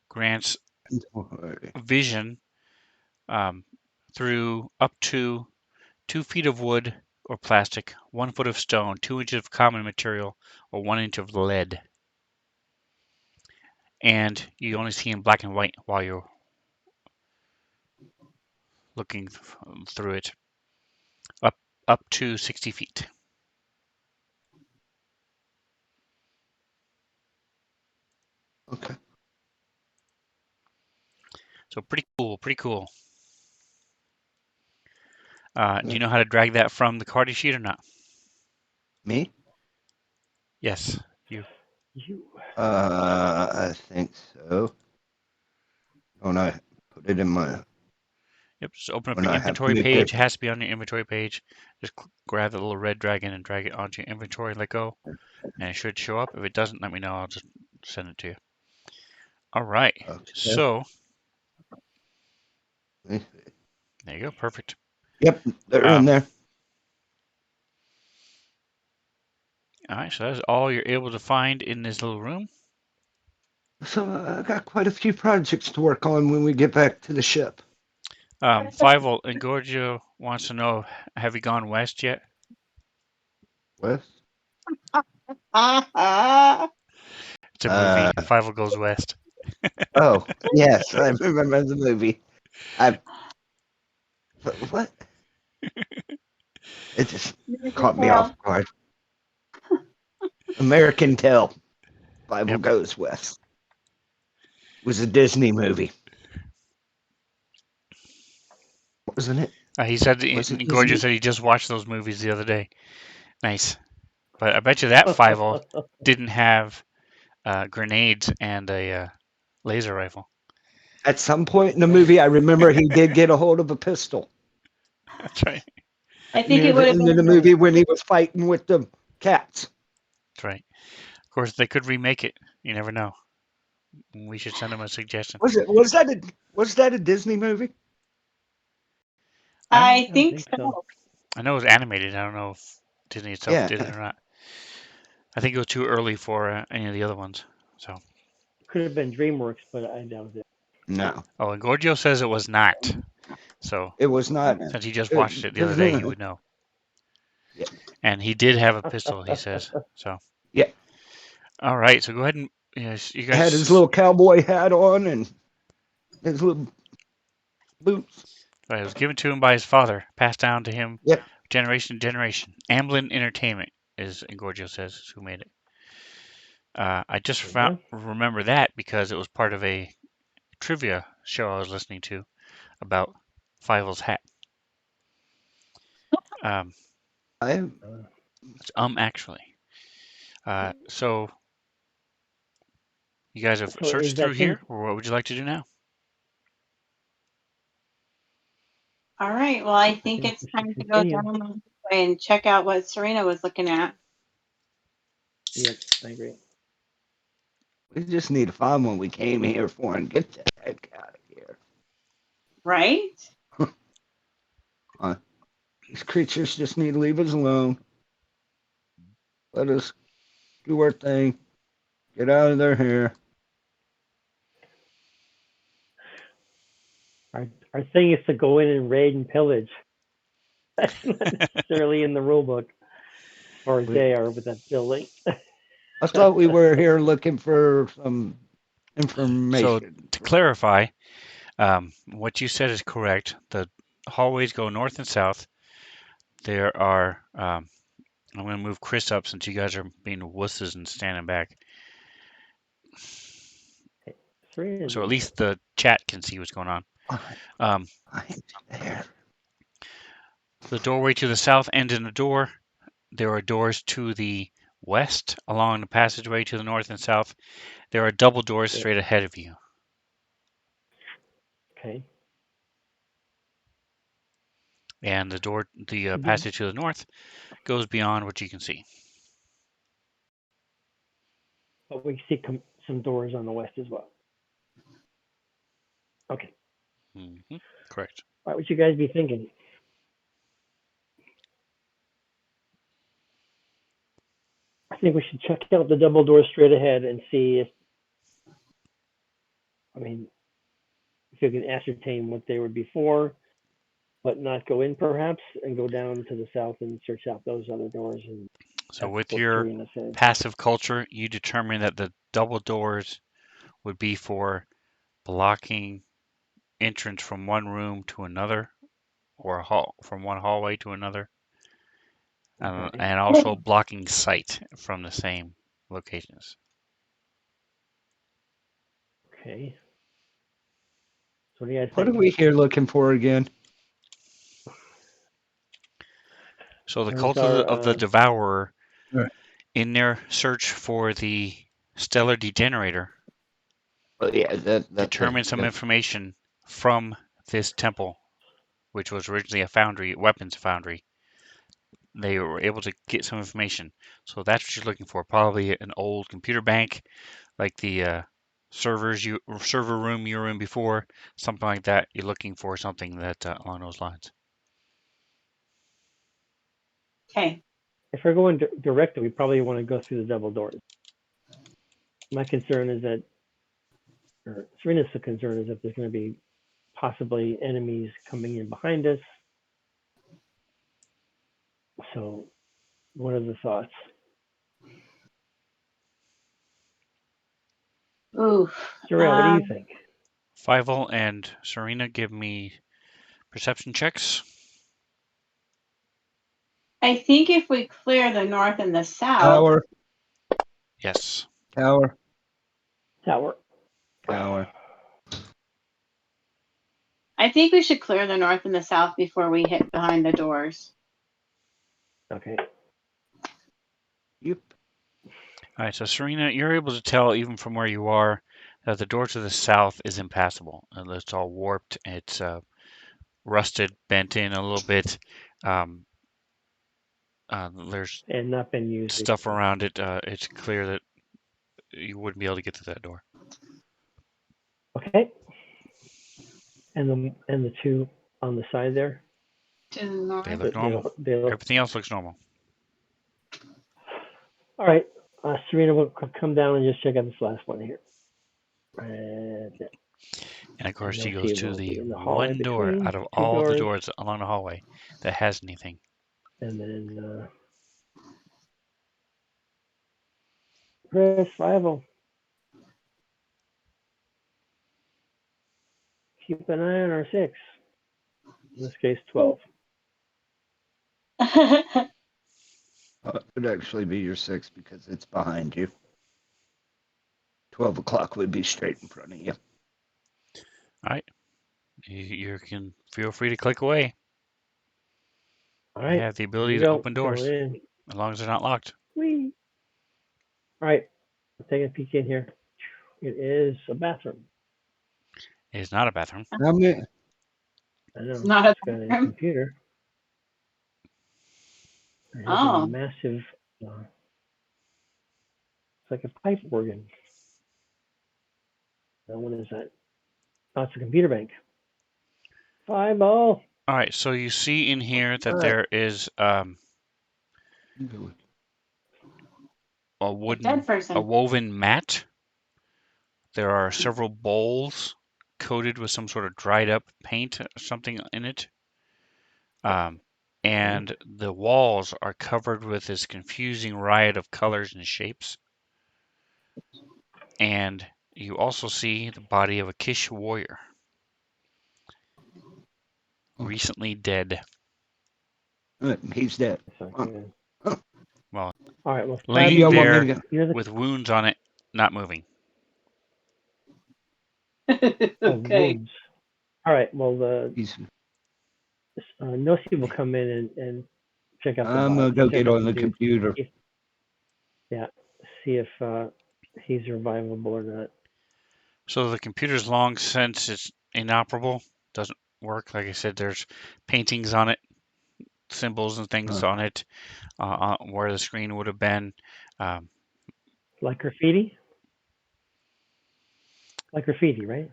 grants Don't worry. vision through up to 2 feet of wood or plastic, 1 foot of stone, 2 inches of common material, or 1 inch of lead. And you only see in black and white while you're looking through it. Up to 60 feet. Okay. So pretty cool, pretty cool. Do you know how to drag that from the cardie sheet or not? Me? Yes, you. I think so. Don't I put it in my? Yep, just open up When your I have inventory new page. It paper. has to be on your inventory page. Just grab the little red dragon and drag it onto your inventory, let go, and it should show up. If it doesn't, let me know. I'll just send it to you. All right. Okay. So Let me see. there you go. Perfect. Yep, they're in there. All right. So that's all you're able to find in this little room. So I got quite a few projects to work on when we get back to the ship. Fievel and Gorgio wants to know: have you gone west yet? Wes? It's a movie. Fievel Goes West. Oh, yes, I remember the movie. What? It just caught me off guard. American Tale. Bible Yep. Goes West. Was a Disney movie. Wasn't it? He said, Was it Gorgio Disney? said he just watched those movies the other day. Nice. But I bet you that Fievel didn't have grenades and a laser rifle. At some point in the movie, I remember he did get a hold of a pistol. That's right. I think Near it would the have end of the been. movie when he was fighting with the cats. That's right. Of course, they could remake it. You never know. We should send them a suggestion. Was that a Disney movie? I don't think think so. I know it was animated. I don't know if Disney itself did it or not. I think it was too early for any of the other ones. So. Could have been DreamWorks, but I doubt it. No, Oh, and Gorgio says it was not. So it was not. since he just watched it the other day, he would know. Yeah. And he did have a pistol, he says. So. Yeah. All right. So go ahead and you guys Had his little cowboy hat on and his little boots. Right, it was given to him by his father, passed down to him Yep. generation to generation. Amblin Entertainment is Gorgio says is who made it. I just remember that because it was part of a trivia show I was listening to about Fievel's hat. It's actually. So you guys have So searched is that through here, or what would you like to do now? All right. Well, I think think it's we should time to go continue. down and check out what Serena was looking at. Yep, I agree. We just need to find what we came here for and get the heck out of here. Right? These creatures just need to leave us alone. Let us do our thing. Get out of their hair. Our thing is to go in and raid and pillage. That's not necessarily in the rule book, or they are with that building. I thought we were here looking for some information. So to clarify, what you said is correct. The hallways go north and south. There are. I'm going to move Chris up since you guys are being wusses and standing back. So at least the chat can see what's going on. Um, Behind there. the doorway to the south ends in a door. There are doors to the west along the passageway to the north and south. There are double doors Yeah. straight ahead of you. Okay. And the Mhm. passage to the north goes beyond what you can see. But we see some doors on the west as well. Okay. Correct. All right, what you guys be thinking? I think we should check out the double door straight ahead and see if, I mean, if you can ascertain what they were before, but not go in perhaps, and go down to the south and search out those other doors. And So that's with what your Serena said. passive culture, you determine that the double doors would be for blocking entrance from one room to another, or from one hallway to another, Okay. and also blocking sight from the same locations. Okay. So what do you guys What think? are we here looking for again? So the There's cult our, of the Devourer, Right. in their search for the stellar degenerator, Well, yeah, that determined some information from this temple, which was originally a foundry, weapons foundry. They were able to get some information. So that's what you're looking for. Probably an old computer bank, like the server room you were in before, something like that. You're looking for something that along those lines. Okay. if we're going direct, we probably want to go through the double doors. My concern is that, or Serena's concern is that there's going to be possibly enemies coming in behind us. So, what are the thoughts? Ooh. Serena, what do you think? Fievel and Serena, give me perception checks. I think if we clear the north and the south, Tower, Yes. tower, Tower. tower. I think we should clear the north and the south before we hit behind the doors. Okay. Yep. All right, so Serena, you're able to tell even from where you are that the door to the south is impassable. It's all warped. It's rusted, bent in a little bit. There's And not been used stuff recently. around it. It's clear that you wouldn't be able to get to that door. Okay. And the two on the side there. To the north. They look normal. They look. Everything else looks normal. All right. Serena will come down and just check out this last one here. And And of course, no she goes fear to will be the in the hallway one door between out of two all the doors. doors along the hallway that has anything. And then Chris, Rival. Keep an eye on our 6. In this case, 12. It would actually be your 6 because it's behind you. 12 o'clock would be straight in front of you. All right. You can feel free to click away. All right. You have the ability Here to we go. open doors Going in. as long as they're not locked. Whee. All right. I'm taking a peek in here. It is a bathroom. It is not a bathroom. How many? I know. It's not a It's got a bathroom. computer. It has a Oh. massive, it's like a pipe organ. Now, what is that? Oh, it's a computer bank. 5-0. All right. So you see in here that All right. there is a Dead person. woven mat. There are several bowls coated with some sort of dried up paint or something in it. And the walls are covered with this confusing riot of colors and shapes. And you also see the body of a Kish warrior, recently dead. He's dead. That's not good. Well, All right. Well, laying y'all want me there to go? you're the with wounds on it, not moving. oh, Okay. wounds. All right. Well, He's, Nosy will come in and check out the I'm gonna body. go Check get out on the dude. computer. Yeah. See if he's revivable or not. So the computer's long since it's inoperable, doesn't work. Like I said, there's paintings on it, symbols and things on it, where the screen would have been. Um, Like graffiti? Like graffiti, right?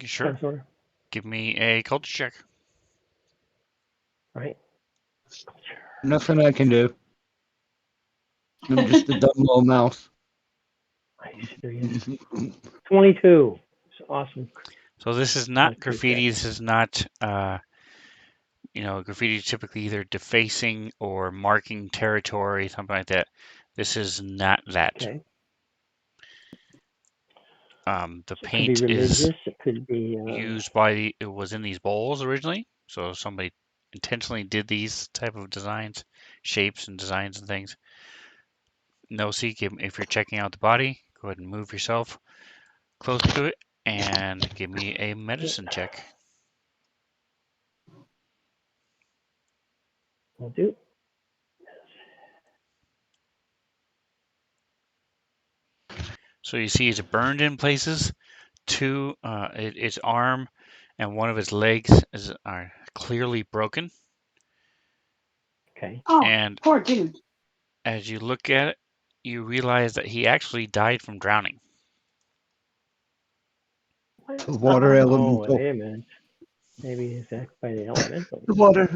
sure, Kind of, sort of. give me a culture check. Right? Nothing I can do. I'm just a dumb little mouse. Are you serious? 22. It's awesome. So this is not Create graffiti. that. This is not, graffiti is typically either defacing or marking territory, something like that. This is not that. Okay. The So it could be paint is religious. It could be. used by it was in these bowls originally, so somebody intentionally did these type of designs, shapes and designs and things. No, see, if you're checking out the body, go ahead and move yourself close to it and give me a medicine check. Will do. So you see, it's burned in places. Its arm and one of its legs are clearly broken. Okay. Oh, And poor dude. as you look at it, you realize that he actually died from drowning. The water Oh, elemental. wait a minute. Maybe he's attacked by the elemental. The water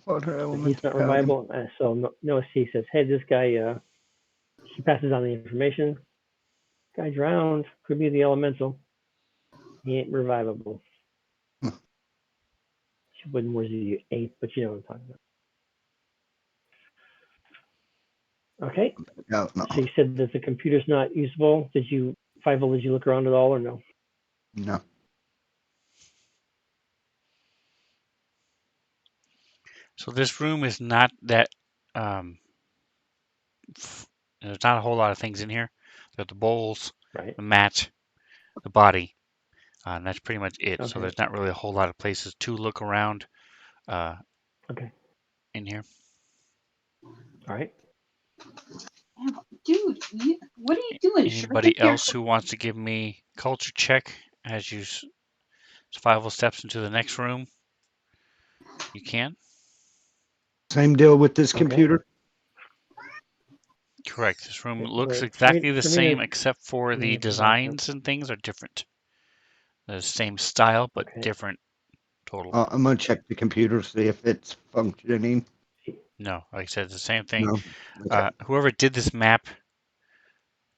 But elemental he's not got him. revivable. So Noah C says, "Hey, this guy." She passes on the information. Guy drowned. Could be the elemental. He ain't revivable. She wouldn't words you 8, but you know what I'm talking about. Okay. No. So you said that the computer's not usable. Did you look around at all or no? No. So this room is not that. There's not a whole lot of things in here. There's the bowls, Right. the mat, the body, and that's pretty much it. So Okay. there's not really a whole lot of places to look around Okay. in here. All right. Dude, what are you doing? Anybody else who wants to give me culture check as you survival steps into the next room? You can. Same deal with this Okay. computer. Correct. This room looks Well, exactly the same Serena, except for the yeah, designs and things are different. The same style but okay. different total. I'm gonna check the computer, see if it's functioning. No, like I said, it's the same thing. No. Okay. Whoever did this map,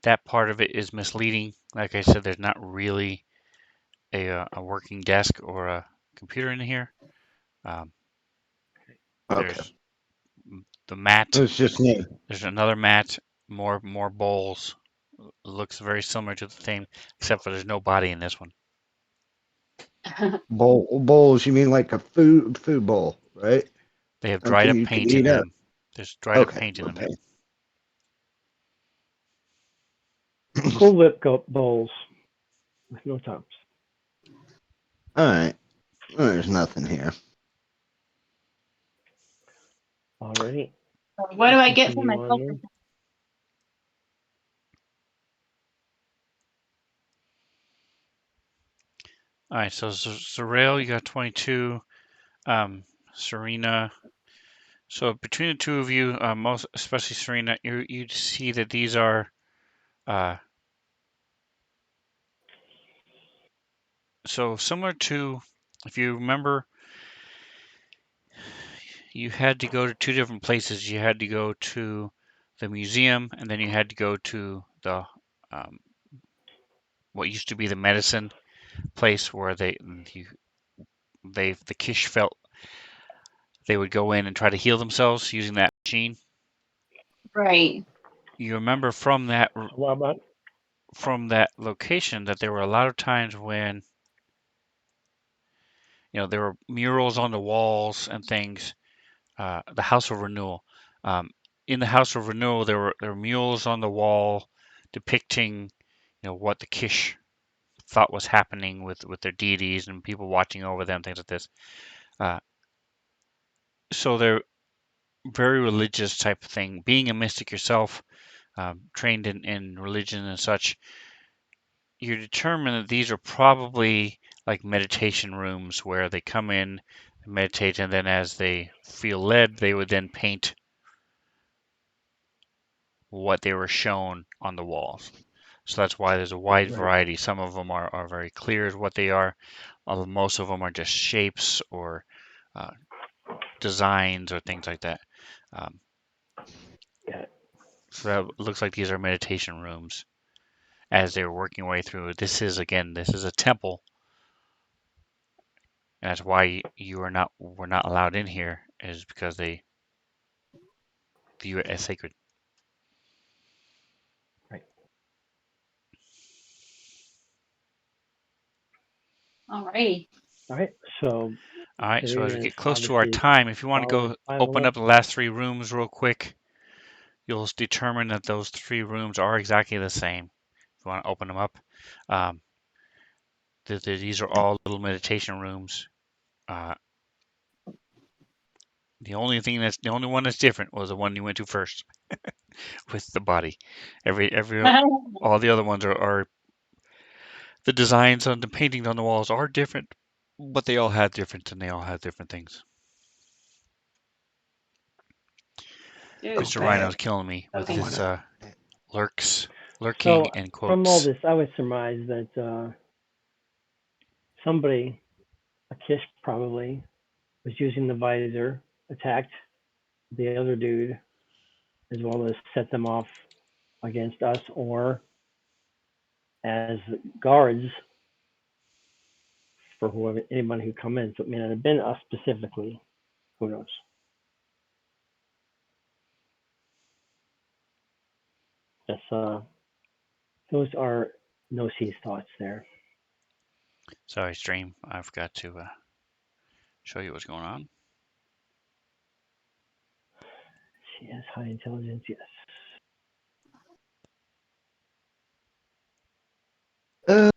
that part of it is misleading. Like I said, there's not really a working desk or a computer in here. Okay. There's the mat. It's just me. There's another mat, more bowls. Looks very similar to the same, except for there's no body in this one. Bowls, you mean like a food bowl, right? They have dried Something up you can paint in eat up. them. There's dried up Okay. paint in them. Okay. Cool Whip bowls with no tops. All right. Well, there's nothing here. Already. What do I get for my Continue on culture? then. All right, so Sorrel, you got 22. Serena. So between the two of you, most especially Serena, you see that these are so similar to, if you remember, you had to go to two different places. You had to go to the museum, and then you had to go to the what used to be the medicine place where the Kish felt they would go in and try to heal themselves using that machine. Right. You remember from that What about? location that there were a lot of times when there were murals on the walls and things. The House of Renewal. In the House of Renewal, there were murals on the wall depicting what the Kish thought was happening with their deities and people watching over them, things like this. So they're very religious type of thing. Being a mystic yourself, trained in religion and such, you determine that these are probably like meditation rooms where they come in, meditate, and then as they feel led, they would then paint what they were shown on the walls. So that's why there's a wide variety. Some of them are very clear as what they are. Most of them are just shapes or designs or things like that. So that looks like these are meditation rooms as they're working their way through. This is a temple, and that's why we're not allowed in here, is because they view it as sacred. Right. Alrighty. All right. So All right, so as we Serena is get close to our obviously time, if you want to following go open Violet. up the last 3 rooms real quick, you'll determine that those 3 rooms are exactly the same. If you want to open them up, these are all little meditation rooms. The only one that's different was the one you went to first with the body. All the other ones are the designs on the paintings on the walls are different, but they all have different and they all have different things. Mr. Rhino's killing me with his lurking So and from all quotes. this, I would surmise that somebody, a Kish probably, was using the visor, attacked the other dude, as well as set them off against us, or as guards for whoever anybody who come in. So it may not have been us specifically. Who knows? That's those are No-C's thoughts there. Sorry, stream. I forgot to show you what's going on. She has high intelligence, yes. All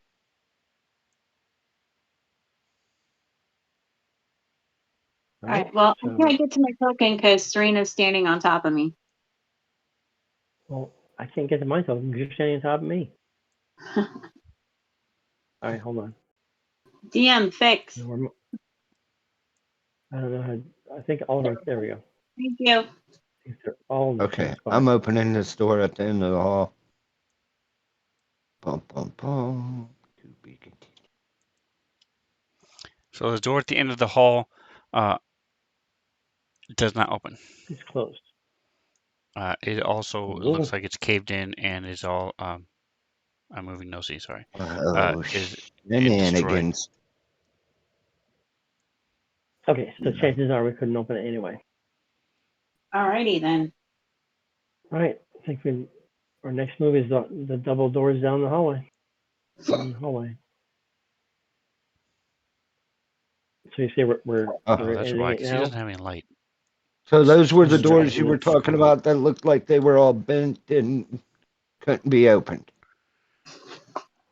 right. Well, I can't get to my token because Serena's standing on top of me. Well, I can't get to my token because you're standing on top of me. All right, hold on. DM fix. I don't know how. I think all right. There we go. Thank you. I think they're all in the Okay, same spot. I'm opening this door at the end of the hall. Bum, bum, bum. To be continued. So the door at the end of the hall does not open. It's closed. It also Ooh. looks like it's caved in and is all. I'm moving No-C. Sorry. Is Shenanigans. Okay, so chances are we couldn't open it anyway. Alrighty then. All right, I think our next move is the double doors down the hallway. So you say we're That's editing why, it because he now? doesn't have any light. So those were the Right. doors you were talking about that looked like they were all bent and couldn't be opened.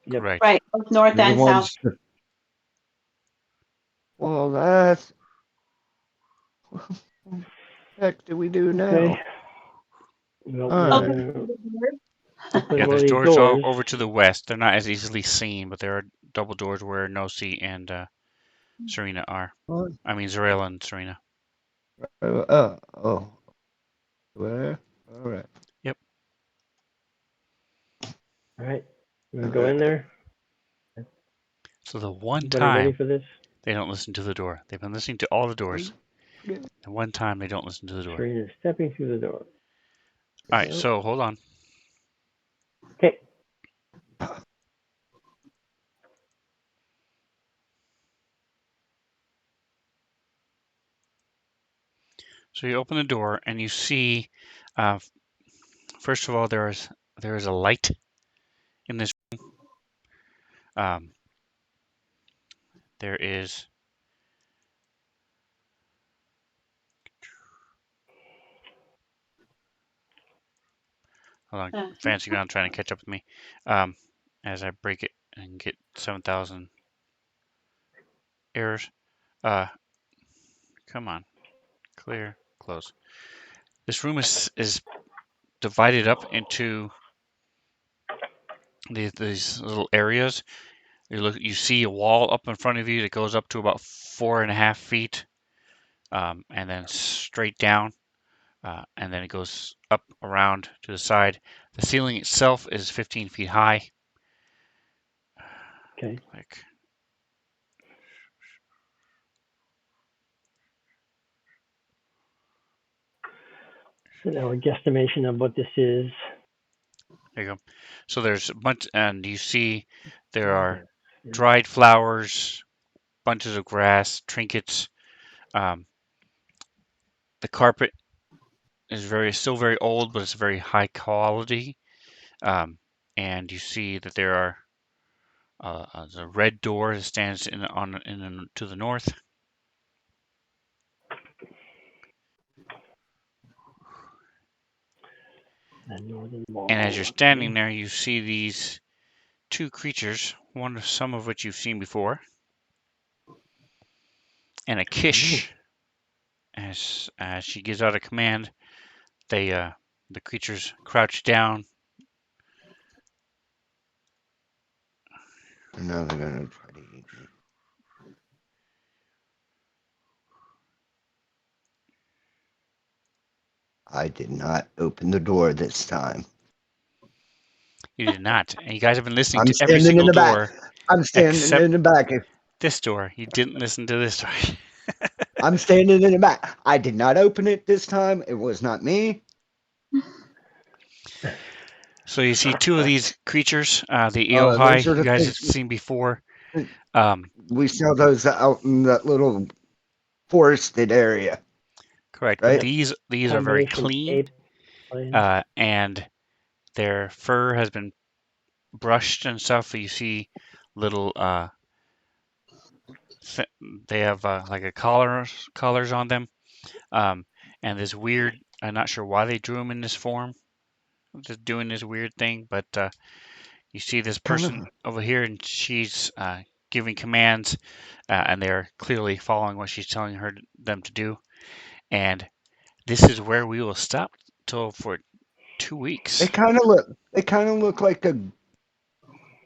Yep. Correct. Right, both north The and south. ones that- Well, that's what the heck do we do now? Okay. Well, All we're right. gonna Yeah, open one of there's these doors doors. over to the west. They're not as easily seen, but there are double doors where No-C and Serena are. What? I mean, Zarela and Serena. Oh. Where? All right. Yep. All right, we're gonna go in there. So the one Everybody ready time for this? they don't listen to the door. They've been listening to all the doors. The one time they don't listen to the door. Serena stepping through the door. All right, so hold on. Okay. So you open the door and you see, first of all, there is a light in this room. There is hold on, fancy ground trying to catch up with me as I break it and get 7,000 errors. Come on, clear, close. This room is divided up into these little areas. You see a wall up in front of you that goes up to about 4.5 feet, and then straight down, and then it goes up around to the side. The ceiling itself is 15 feet high. Okay. Like, So now a guesstimation of what this is. there you go. So there's a bunch, and you see there are dried flowers, bunches of grass, trinkets. Um, the carpet is still very old, but it's very high quality. And you see that there are the red door that stands to the north. The northern wall. And as you're standing there, you see these two creatures, some of which you've seen before, and a Kish. As she gives out a command, the creatures crouch down. Now they're gonna try to eat me. I did not open the door this time. You did not, and you guys have been listening I'm to every standing in single the back. door I'm standing except in the back. this door. You didn't listen to this door. I'm standing in the back. I did not open it this time. It was not me. So you see two of these creatures, the Oh, Eohai those are you the guys have things seen before. we saw those out in that little forested area, Correct, but right? these are very Combination clean, ape land. and their fur has been brushed and stuff. So you see little they have like a collars on them, and this weird. I'm not sure why they drew them in this form, just doing this weird thing. But you see this Kind person of. over here, and she's giving commands, and they're clearly following what she's telling them to do. And this is where we will stop till for 2 weeks. They kind of look. They kind of look like a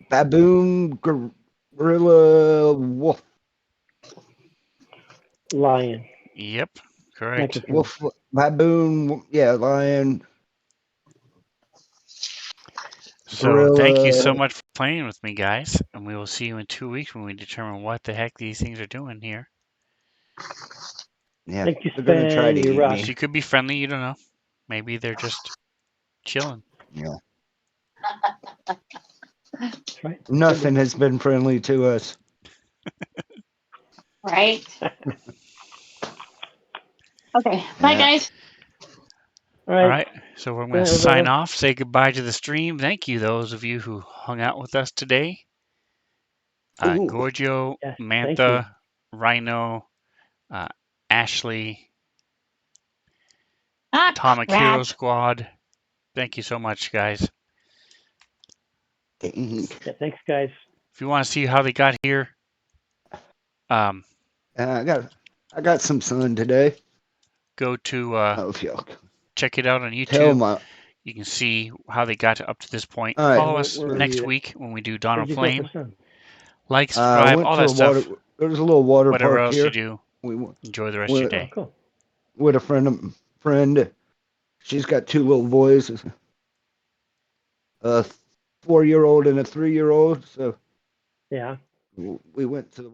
baboon, gorilla, wolf, Lion. Yep, correct. Mexican. wolf, baboon. Yeah, lion, So thank you so gorilla. much for playing with me, guys, and we will see you in 2 weeks when we determine what the heck these things are doing here. Yeah, Thank you, they're gonna try to Span. You eat rock. me. She could be friendly, you don't know. Maybe they're just chilling. Yeah, That's right. nothing has been friendly to us. Right? Okay. Bye, Yeah. guys. All All right. right, so we're going Yeah, to sign everybody. off, say goodbye to the stream. Thank you, those of you who hung out with us today. Ooh, Gorgio, Yes. Thank you. Mantha, Rhino, Ashley, Ah, Atomic Hero crap. Squad. Thank you so much, guys. dang. Yeah, thanks, guys. If you want to see how they got here, I got some sun today. go to Oh, if y'all check it out on tell YouTube. my. You can see how they got up to this point. All right. Follow us Where next you, week when we do Dawn where'd of you go for Flame. sun? Like, subscribe, Went all to that a water. stuff. There's a little water Whatever park else you here. do, We went enjoy the rest of your Oh, day. cool. with a friend. She's got two little boys, a 4-year-old and a 3-year-old. So Yeah. we went to the